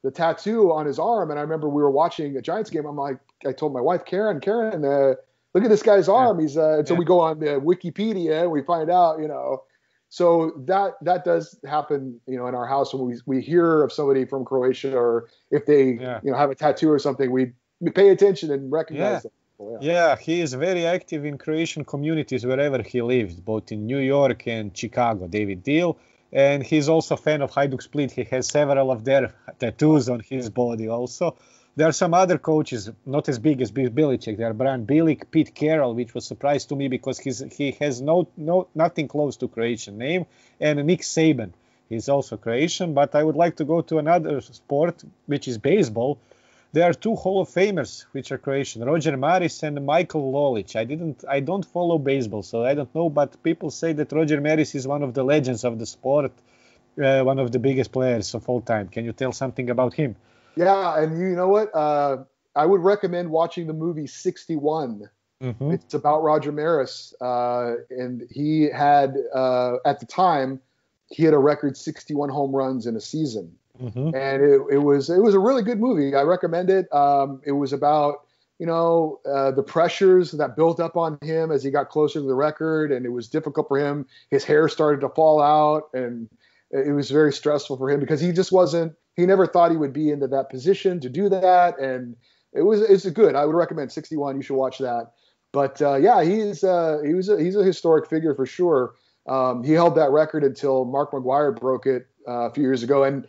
Speaker 2: the tattoo on his arm. And I remember we were watching a Giants game. I told my wife, Karen, look at this guy's arm. He's so we go on Wikipedia and we find out, So that does happen, in our house when we hear of somebody from Croatia, or if they have a tattoo or something, we pay attention and recognize them.
Speaker 1: Yeah, he is very active in Croatian communities wherever he lives, both in New York and Chicago, David Deal. And he's also a fan of Hajduk Split. He has several of their tattoos on his body also. There are some other coaches, not as big as Belić. There are Brian Bilic, Pete Carroll, which was a surprise to me because he has nothing close to Croatian name, and Nick Saban. He's also Croatian, but I would like to go to another sport, which is baseball. There are 2 Hall of Famers which are Croatian, Roger Maris and Michael Lolic. I don't follow baseball, so I don't know, but people say that Roger Maris is one of the legends of the sport, one of the biggest players of all time. Can you tell something about him?
Speaker 2: Yeah, and you know what? I would recommend watching the movie 61. Mm-hmm. It's about Roger Maris, and he had, at the time, he had a record 61 home runs in a season. Mm-hmm. And it was a really good movie. I recommend it. It was about the pressures that built up on him as he got closer to the record, and it was difficult for him. His hair started to fall out, and it was very stressful for him because he just wasn't. He never thought he would be into that position to do that, and it's good. I would recommend 61. You should watch that. But he's a historic figure for sure. He held that record until Mark McGwire broke it a few years ago, and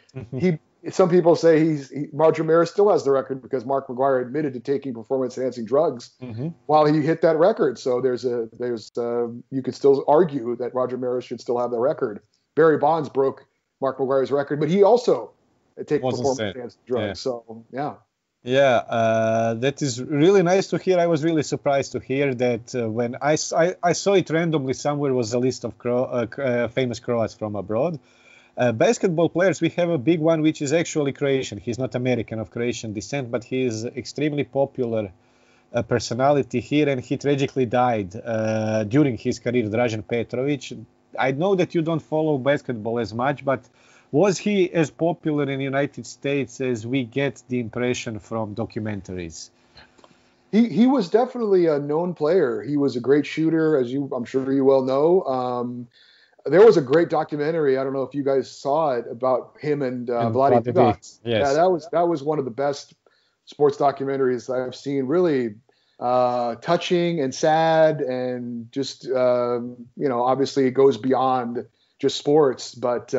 Speaker 2: some people say Roger Maris still has the record because Mark McGwire admitted to taking performance-enhancing drugs while he hit that record. So you could still argue that Roger Maris should still have the record. Barry Bonds broke Mark McGwire's record, but he also take performance-enhancing drugs. Yeah. So
Speaker 1: that is really nice to hear. I was really surprised to hear that when I saw it randomly somewhere was a list of famous Croats from abroad. Basketball players, we have a big one which is actually Croatian. He's not American, of Croatian descent, but he is extremely popular personality here, and he tragically died during his career, Dražen Petrović. I know that you don't follow basketball as much, but was he as popular in the United States as we get the impression from documentaries?
Speaker 2: He was definitely a known player. He was a great shooter, as I'm sure you well know. There was a great documentary. I don't know if you guys saw it, about him and Vlade Divac.
Speaker 1: Yes.
Speaker 2: Yeah, that was one of the best sports documentaries I've seen. Really touching and sad, and just obviously it goes beyond just sports. But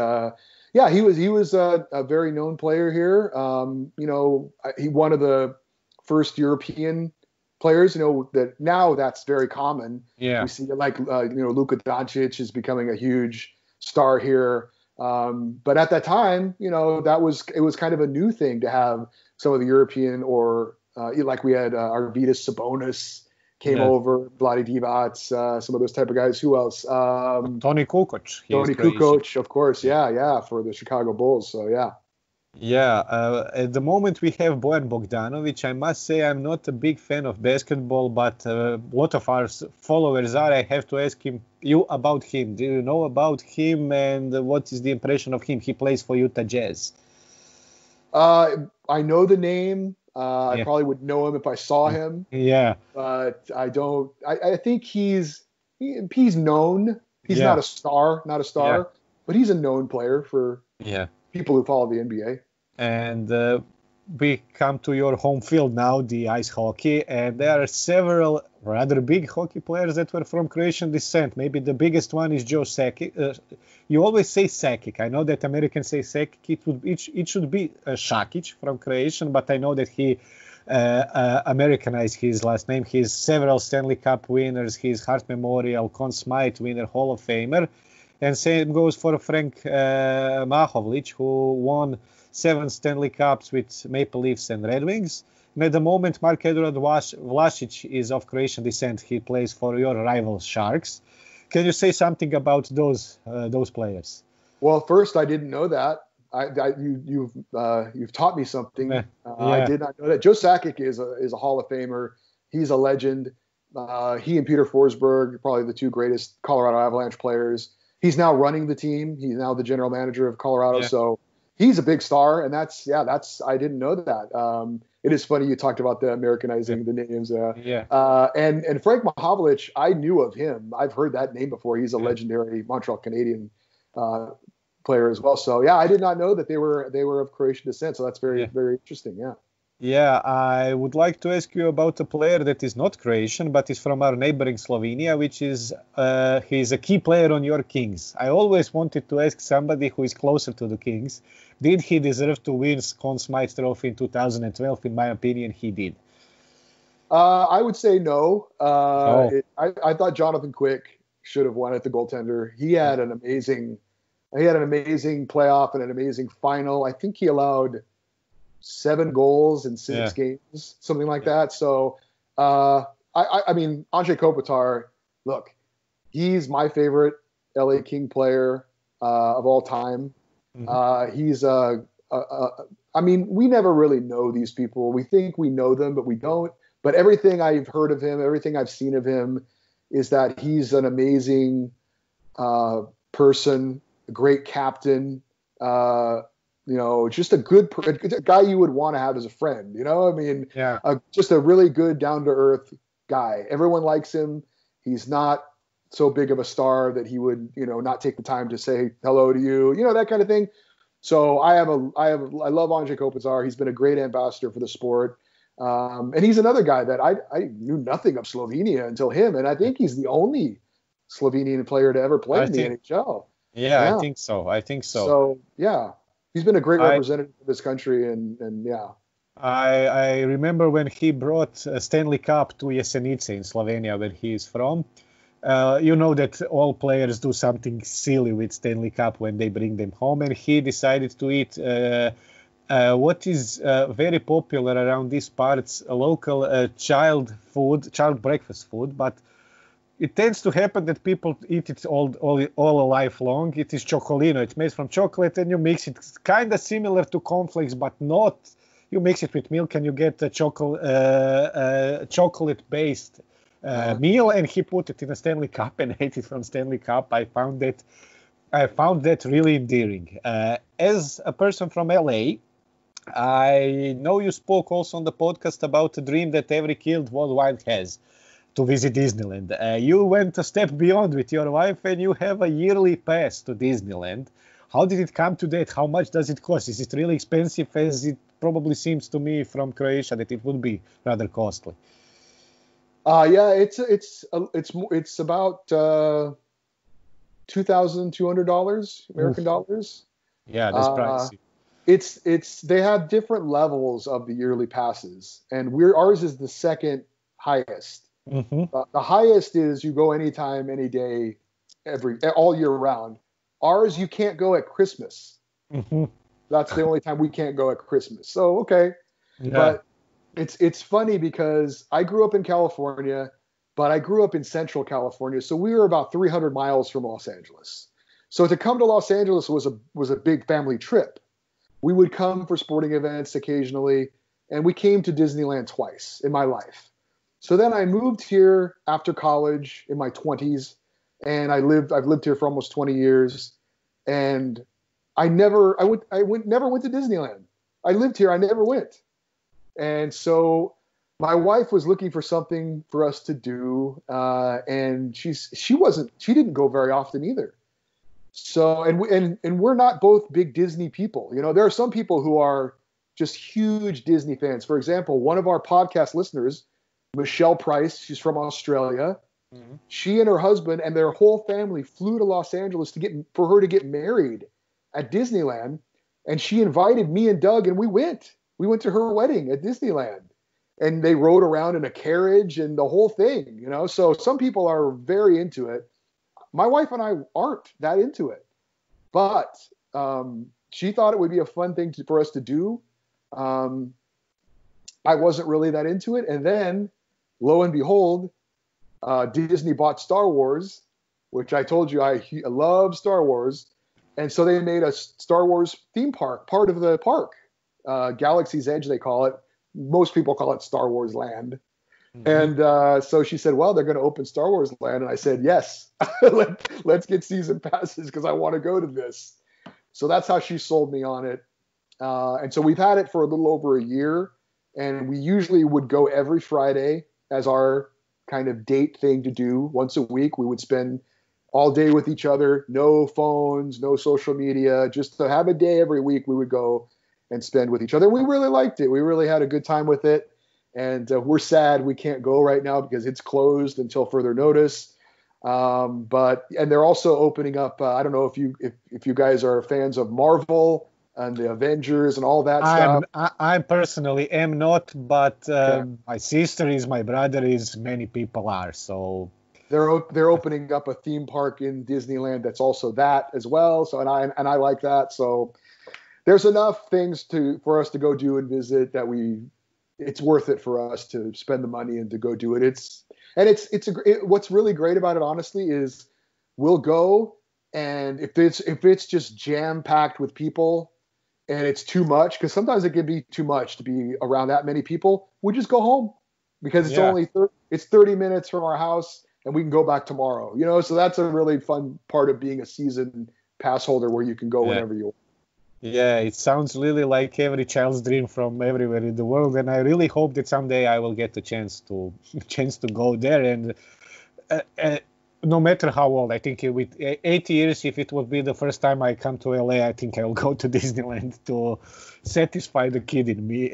Speaker 2: yeah, he was a very known player here. He one of the first European players, that now that's very common.
Speaker 1: Yeah.
Speaker 2: We see like, Luka Doncic is becoming a huge star here. But at that time, it was kind of a new thing to have some of the European, or like we had Arvydas Sabonis came over, Vlade Divac, some of those type of guys. Who else?
Speaker 1: Toni Kukoc.
Speaker 2: Toni Kukoc, of course. Yeah, for the Chicago Bulls. So yeah.
Speaker 1: Yeah, at the moment we have Bojan Bogdanović. I must say I'm not a big fan of basketball, but a lot of our followers are. I have to ask you about him. Do you know about him, and what is the impression of him? He plays for Utah Jazz.
Speaker 2: I know the name. I probably would know him if I saw him.
Speaker 1: Yeah.
Speaker 2: But I don't. I think he's known. He's not a star, but he's a known player for people who follow the NBA.
Speaker 1: And we come to your home field now, the ice hockey, and there are several rather big hockey players that were from Croatian descent. Maybe the biggest one is Joe Sakic. You always say Sakic. I know that Americans say Sakic. It should be Šakić from Croatian, but I know that he Americanized his last name. He's several Stanley Cup winners. He's Hart Memorial, Conn Smythe winner, Hall of Famer. And same goes for Frank Mahovlich, who won 7 Stanley Cups with Maple Leafs and Red Wings. And at the moment, Mark Edward Vlasic is of Croatian descent. He plays for your rival Sharks. Can you say something about those players?
Speaker 2: Well, first, I didn't know that. You've taught me something. I did not know that. Joe Sakic is a Hall of Famer. He's a legend. He and Peter Forsberg, probably the two greatest Colorado Avalanche players. He's now running the team. He's now the general manager of Colorado. So he's a big star, and that's I didn't know that. It is funny you talked about the Americanizing the names. And Frank Mahovlich, I knew of him. I've heard that name before. He's a legendary Montreal Canadian player as well. So I did not know that they were of Croatian descent. So that's very very interesting. Yeah.
Speaker 1: Yeah, I would like to ask you about a player that is not Croatian, but is from our neighboring Slovenia, which is he's a key player on your Kings. I always wanted to ask somebody who is closer to the Kings, did he deserve to win Conn Smythe Trophy in 2012? In my opinion, he did.
Speaker 2: I would say no. I thought Jonathan Quick should have won it, the goaltender. He had an amazing playoff and an amazing final. I think he allowed 7 goals in 6 games, something like that. So, I mean, Andrej Kopitar, look, he's my favorite LA King player of all time. He's I mean, we never really know these people. We think we know them, but we don't. But everything I've heard of him, everything I've seen of him, is that he's an amazing person, a great captain. Just a guy you would want to have as a friend, I mean, just a really good, down-to-earth guy. Everyone likes him. He's not so big of a star that he would, not take the time to say hello to you, that kind of thing. So I love Andrej Kopitar. He's been a great ambassador for the sport. And he's another guy that I knew nothing of Slovenia until him. And I think he's the only Slovenian player to ever play in the NHL.
Speaker 1: Yeah, I think so.
Speaker 2: So, yeah. He's been a great representative of this country, and
Speaker 1: I remember when he brought a Stanley Cup to Jesenice in Slovenia, where he is from. You know that all players do something silly with Stanley Cup when they bring them home, and he decided to eat what is very popular around these parts, a local child breakfast food, but it tends to happen that people eat it all life long. It is chocolino. It's made from chocolate, and you mix it. It's kind of similar to cornflakes, but not. You mix it with milk, and you get a chocolate-based meal. And he put it in a Stanley Cup and ate it from Stanley Cup. I found that really endearing. As a person from LA, I know you spoke also on the podcast about the dream that every kid worldwide has, to visit Disneyland. You went a step beyond with your wife, and you have a yearly pass to Disneyland. How did it come to that? How much does it cost? Is it really expensive, as it probably seems to me from Croatia that it would be rather costly?
Speaker 2: Yeah, it's about $2,200 American dollars.
Speaker 1: Yeah, that's pricey.
Speaker 2: They have different levels of the yearly passes, and ours is the second highest.
Speaker 1: Mm-hmm.
Speaker 2: The highest is you go anytime, any day, all year round. Ours, you can't go at Christmas.
Speaker 1: Mm-hmm.
Speaker 2: That's the only time we can't go at Christmas. So, okay. Yeah. But it's funny because I grew up in California, but I grew up in Central California. So we were about 300 miles from Los Angeles. So to come to Los Angeles was a big family trip. We would come for sporting events occasionally, and we came to Disneyland twice in my life. So then I moved here after college in my 20s, and I've lived here for almost 20 years, and I never went to Disneyland. I lived here, I never went. And so my wife was looking for something for us to do, and she didn't go very often either. So and we're not both big Disney people. You know, there are some people who are just huge Disney fans. For example, one of our podcast listeners, Michelle Price, she's from Australia. Mm-hmm. She and her husband and their whole family flew to Los Angeles for her to get married at Disneyland, and she invited me and Doug, and we went. We went to her wedding at Disneyland, and they rode around in a carriage and the whole thing. You know, so some people are very into it. My wife and I aren't that into it, but she thought it would be a fun thing for us to do. I wasn't really that into it. And then, lo and behold, Disney bought Star Wars, which I told you I love Star Wars. And so they made a Star Wars theme park, part of the park. Galaxy's Edge, they call it. Most people call it Star Wars Land. Mm-hmm. And so she said, well, they're going to open Star Wars Land. And I said, yes, let's get season passes because I want to go to this. So that's how she sold me on it. And so we've had it for a little over a year. And we usually would go every Friday as our kind of date thing to do. Once a week, we would spend all day with each other, no phones, no social media, just to have a day every week we would go and spend with each other. We really liked it. We really had a good time with it. And we're sad we can't go right now because it's closed until further notice. And they're also opening up. I don't know if you guys are fans of Marvel and the Avengers and all that stuff.
Speaker 1: I personally am not, but my sister is, my brother is, many people are. So
Speaker 2: they're opening up a theme park in Disneyland that's also that as well. So and I like that. So there's enough things for us to go do and visit that it's worth it for us to spend the money and to go do it. What's really great about it, honestly, is we'll go, and if it's just jam packed with people and it's too much, because sometimes it can be too much to be around that many people, we just go home because it's only 30 minutes from our house and we can go back tomorrow. You know, so that's a really fun part of being a season pass holder where you can go whenever you want.
Speaker 1: Yeah, it sounds really like every child's dream from everywhere in the world, and I really hope that someday I will get the chance to go there. And no matter how old, I think with 80 years, if it would be the first time I come to LA, I think I will go to Disneyland to satisfy the kid in me,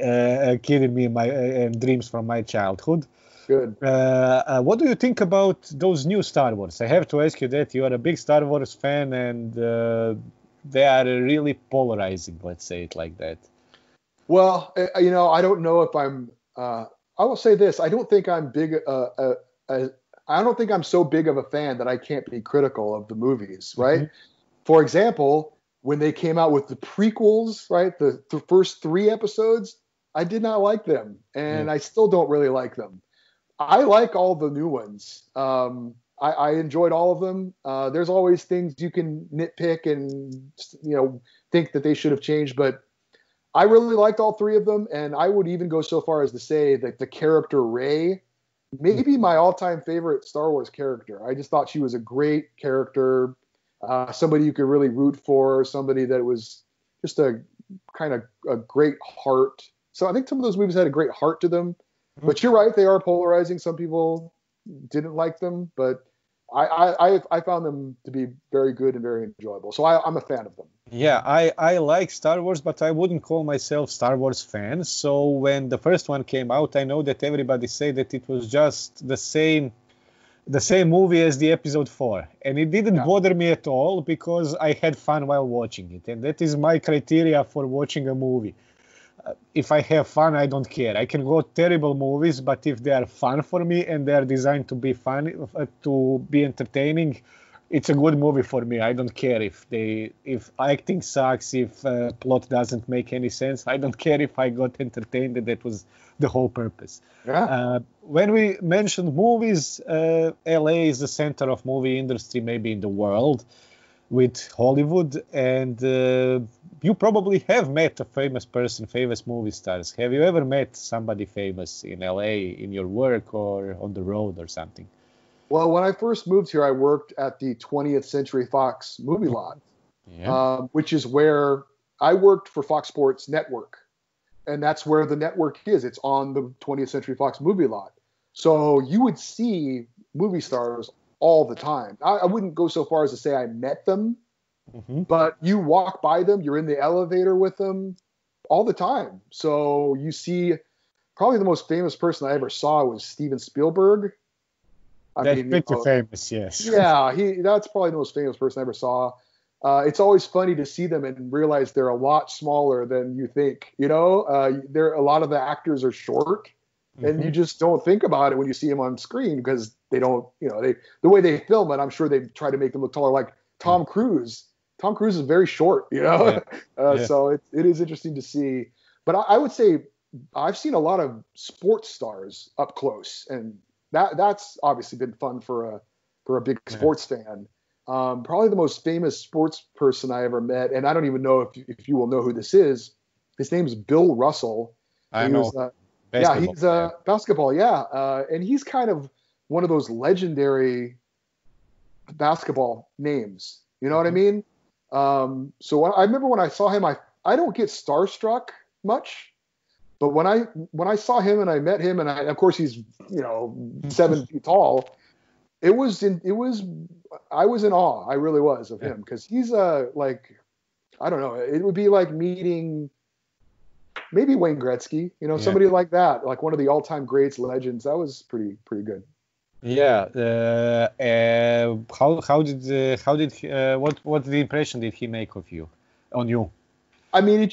Speaker 1: my dreams from my childhood.
Speaker 2: Good.
Speaker 1: What do you think about those new Star Wars? I have to ask you that. You are a big Star Wars fan, and they are really polarizing, let's say it like that.
Speaker 2: Well, I don't know if I'm. I will say this: I don't think I'm big. I don't think I'm so big of a fan that I can't be critical of the movies, right? Mm-hmm. For example, when they came out with the prequels, right, the first 3 episodes, I did not like them, and I still don't really like them. I like all the new ones. I enjoyed all of them. There's always things you can nitpick and, think that they should have changed, but I really liked all three of them. And I would even go so far as to say that the character Rey, maybe my all-time favorite Star Wars character. I just thought she was a great character, somebody you could really root for, somebody that was just a kind of a great heart. So I think some of those movies had a great heart to them. But you're right, they are polarizing. Some people didn't like them, but I found them to be very good and very enjoyable. So I'm a fan of them.
Speaker 1: Yeah, I like Star Wars, but I wouldn't call myself Star Wars fan. So when the first one came out, I know that everybody said that it was just the same movie as the episode 4. And it didn't bother me at all because I had fun while watching it. And that is my criteria for watching a movie. If I have fun, I don't care. I can go terrible movies, but if they are fun for me and they are designed to be fun, to be entertaining, it's a good movie for me. I don't care if acting sucks, if plot doesn't make any sense. I don't care if I got entertained. That was the whole purpose.
Speaker 2: Yeah.
Speaker 1: When we mentioned movies, LA is the center of movie industry, maybe in the world, with Hollywood, and you probably have met a famous person, famous movie stars. Have you ever met somebody famous in LA in your work or on the road or something?
Speaker 2: Well, when I first moved here, I worked at the 20th Century Fox movie lot, which is where I worked for FoxSports Network. And that's where the network is. It's on the 20th Century Fox movie lot. So you would see movie stars all the time. I wouldn't go so far as to say I met them, but you walk by them, you're in the elevator with them all the time. So you see, probably the most famous person I ever saw was Steven Spielberg.
Speaker 1: That's pretty famous, yes.
Speaker 2: Yeah, that's probably the most famous person I ever saw. It's always funny to see them and realize they're a lot smaller than you think. A lot of the actors are short, and you just don't think about it when you see them on screen because they don't, the way they film it, I'm sure they try to make them look taller, like Tom Cruise. Tom Cruise is very short, So it is interesting to see. But I would say I've seen a lot of sports stars up close, and that's obviously been fun for a big sports fan. Probably the most famous sports person I ever met, and I don't even know if you will know who this is. His name's Bill Russell.
Speaker 1: I know.
Speaker 2: He's basketball. And he's kind of one of those legendary basketball names. You know what I mean? So I remember when I saw him, I don't get starstruck much. But when I saw him and I met him, and of course he's 7 feet tall, I was in awe. I really was of him because he's I don't know. It would be like meeting maybe Wayne Gretzky, somebody like that, like one of the all-time greats, legends. That was pretty good.
Speaker 1: Yeah. What the impression did he make on you?
Speaker 2: I mean,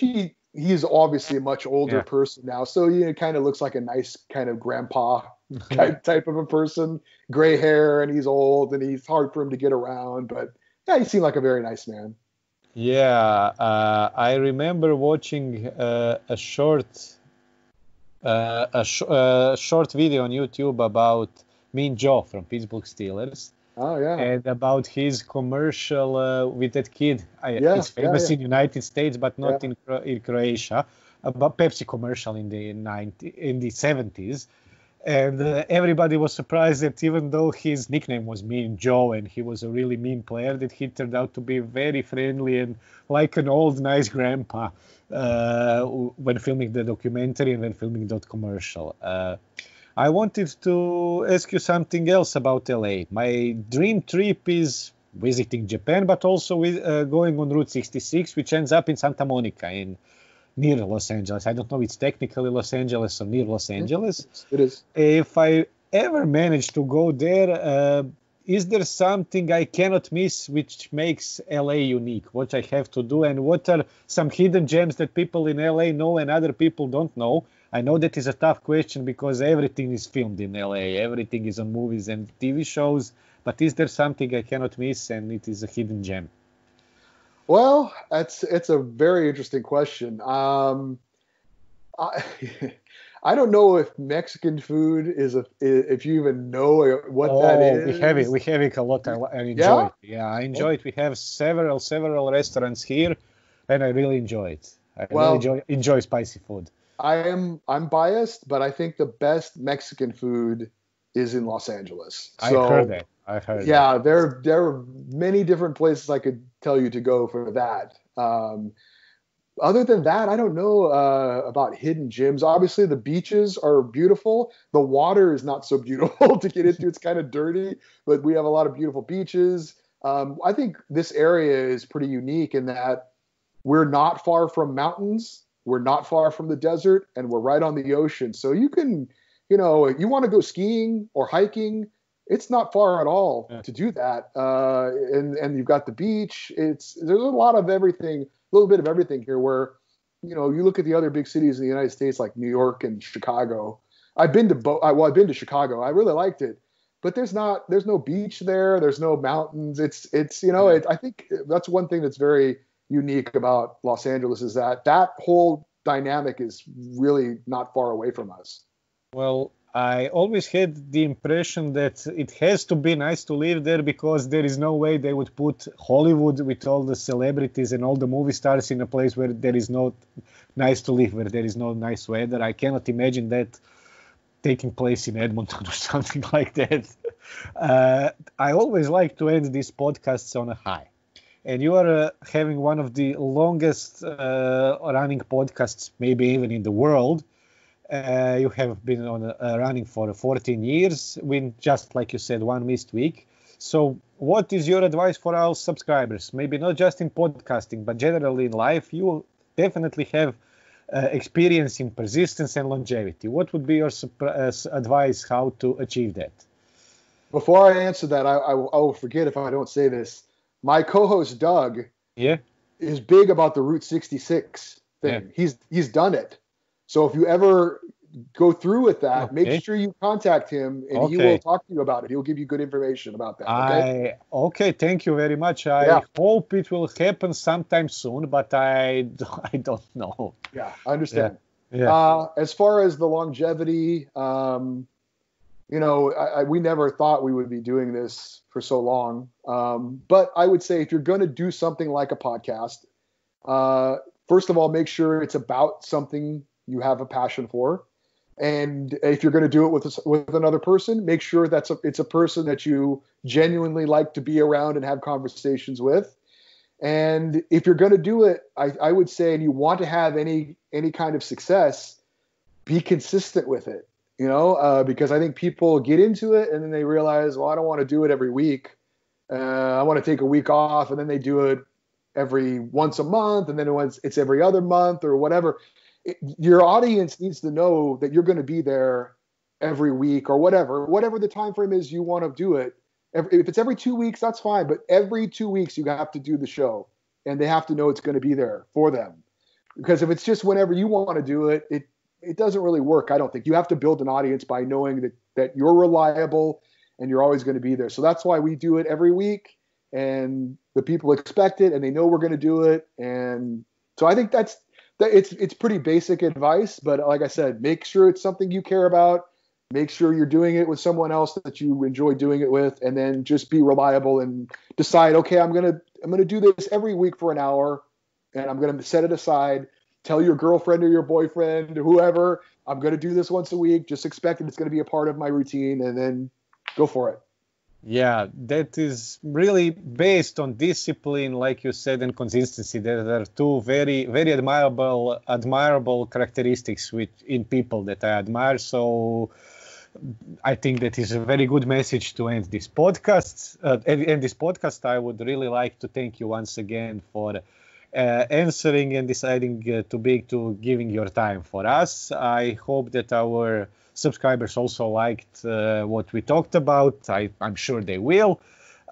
Speaker 2: he's obviously a much older person now, so he kind of looks like a nice kind of grandpa type of a person, gray hair, and he's old, and he's hard for him to get around, but yeah, he seemed like a very nice man.
Speaker 1: Yeah, I remember watching a short video on YouTube about Mean Joe from Pittsburgh Steelers.
Speaker 2: Oh yeah,
Speaker 1: and about his commercial with that kid. He's famous in the United States, but not in Croatia. About Pepsi commercial in the 70s, and everybody was surprised that even though his nickname was Mean Joe and he was a really mean player, that he turned out to be very friendly and like an old nice grandpa when filming the documentary and when filming that commercial. I wanted to ask you something else about LA. My dream trip is visiting Japan, but also going on Route 66, which ends up in Santa Monica, near Los Angeles. I don't know if it's technically Los Angeles or near Los Angeles.
Speaker 2: It is.
Speaker 1: If I ever manage to go there, is there something I cannot miss which makes LA unique? What I have to do, and what are some hidden gems that people in LA know and other people don't know? I know that is a tough question because everything is filmed in LA. Everything is on movies and TV shows. But is there something I cannot miss and it is a hidden gem?
Speaker 2: Well, it's a very interesting question. I I don't know if Mexican food if you even know what that is.
Speaker 1: We have it a lot. I enjoy
Speaker 2: Yeah?
Speaker 1: it. Yeah, I enjoy it. We have several restaurants here, and I really enjoy it. I really enjoy spicy food.
Speaker 2: I'm biased, but I think the best Mexican food is in Los Angeles.
Speaker 1: I heard that.
Speaker 2: Yeah, there are many different places I could tell you to go for that. Other than that, I don't know about hidden gems. Obviously, the beaches are beautiful. The water is not so beautiful to get into. It's kind of dirty, but we have a lot of beautiful beaches. I think this area is pretty unique in that we're not far from mountains. We're not far from the desert, and we're right on the ocean. So you can, you want to go skiing or hiking, it's not far at all to do that. And you've got the beach. There's a lot of everything, a little bit of everything here where, you look at the other big cities in the United States like New York and Chicago. I've been to Chicago. I really liked it, but there's no beach there. There's no mountains. I think that's one thing that's very unique about Los Angeles is that whole dynamic is really not far away from us.
Speaker 1: Well, I always had the impression that it has to be nice to live there because there is no way they would put Hollywood with all the celebrities and all the movie stars in a place where there is no nice to live, where there is no nice weather. I cannot imagine that taking place in Edmonton or something like that. I always like to end these podcasts on a high. And you are having one of the longest running podcasts, maybe even in the world. You have been on running for 14 years, with just like you said, one missed week. So what is your advice for our subscribers? Maybe not just in podcasting, but generally in life. You definitely have experience in persistence and longevity. What would be your advice how to achieve that?
Speaker 2: Before I answer that, I will forget if I don't say this. My co-host Doug is big about the Route 66 thing. Yeah. He's done it. So if you ever go through with that, make sure you contact him, and he will talk to you about it. He'll give you good information about that.
Speaker 1: Okay, thank you very much. I hope it will happen sometime soon, but I don't know.
Speaker 2: Yeah, I understand. Yeah. As far as the longevity, we never thought we would be doing this for so long. But I would say if you're going to do something like a podcast, first of all, make sure it's about something you have a passion for. And if you're going to do it with another person, make sure it's a person that you genuinely like to be around and have conversations with. And if you're going to do it, I would say, and you want to have any kind of success, be consistent with it. Because I think people get into it and then they realize, well, I don't want to do it every week. I want to take a week off, and then they do it every once a month, and then it's every other month or whatever. Your audience needs to know that you're going to be there every week or whatever the time frame is you want to do it. If it's every 2 weeks, that's fine. But every 2 weeks, you have to do the show, and they have to know it's going to be there for them. Because if it's just whenever you want to do it, it doesn't really work. I don't think you have to build an audience by knowing that you're reliable and you're always going to be there. So that's why we do it every week, and the people expect it and they know we're going to do it. And so I think it's pretty basic advice, but like I said, make sure it's something you care about. Make sure you're doing it with someone else that you enjoy doing it with, and then just be reliable and decide, okay, I'm going to do this every week for an hour, and I'm going to set it aside. Tell your girlfriend or your boyfriend or whoever, I'm going to do this once a week. Just expect that it's going to be a part of my routine, and then go for it.
Speaker 1: Yeah, that is really based on discipline, like you said, and consistency. There are two very, very admirable characteristics in people that I admire. So I think that is a very good message to end this podcast. I would really like to thank you once again for answering and deciding to giving your time for us. I hope that our subscribers also liked what we talked about. I'm sure they will.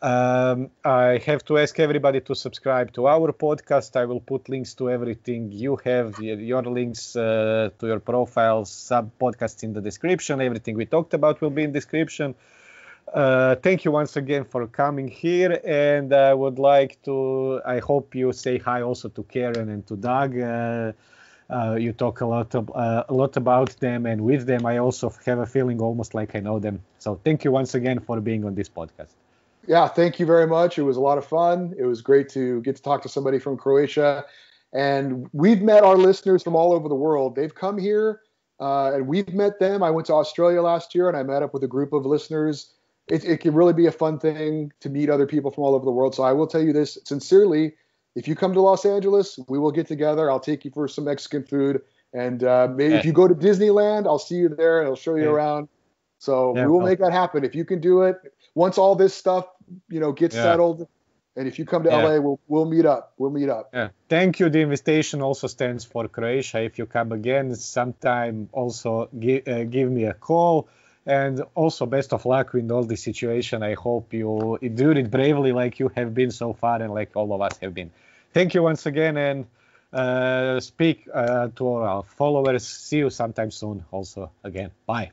Speaker 1: I have to ask everybody to subscribe to our podcast. I will put links to everything you have, your links to your profiles, sub-podcasts in the description. Everything we talked about will be in description. Thank you once again for coming here, and I hope you say hi also to Karen and to Doug. You talk a lot about them, and with them, I also have a feeling almost like I know them. So thank you once again for being on this podcast.
Speaker 2: Yeah, thank you very much. It was a lot of fun. It was great to get to talk to somebody from Croatia. And we've met our listeners from all over the world. They've come here, and we've met them. I went to Australia last year, and I met up with a group of listeners. It can really be a fun thing to meet other people from all over the world. So I will tell you this sincerely. If you come to Los Angeles, we will get together. I'll take you for some Mexican food. And maybe if you go to Disneyland, I'll see you there, and I'll show you around. So we will make that happen. If you can do it, once all this stuff, gets settled, and if you come to LA, we'll meet up. We'll meet up.
Speaker 1: Yeah. Thank you. The invitation also stands for Croatia. If you come again sometime, also give me a call. And also best of luck with all this situation. I hope you do it bravely like you have been so far and like all of us have been. Thank you once again, and speak to our followers. See you sometime soon also again. Bye.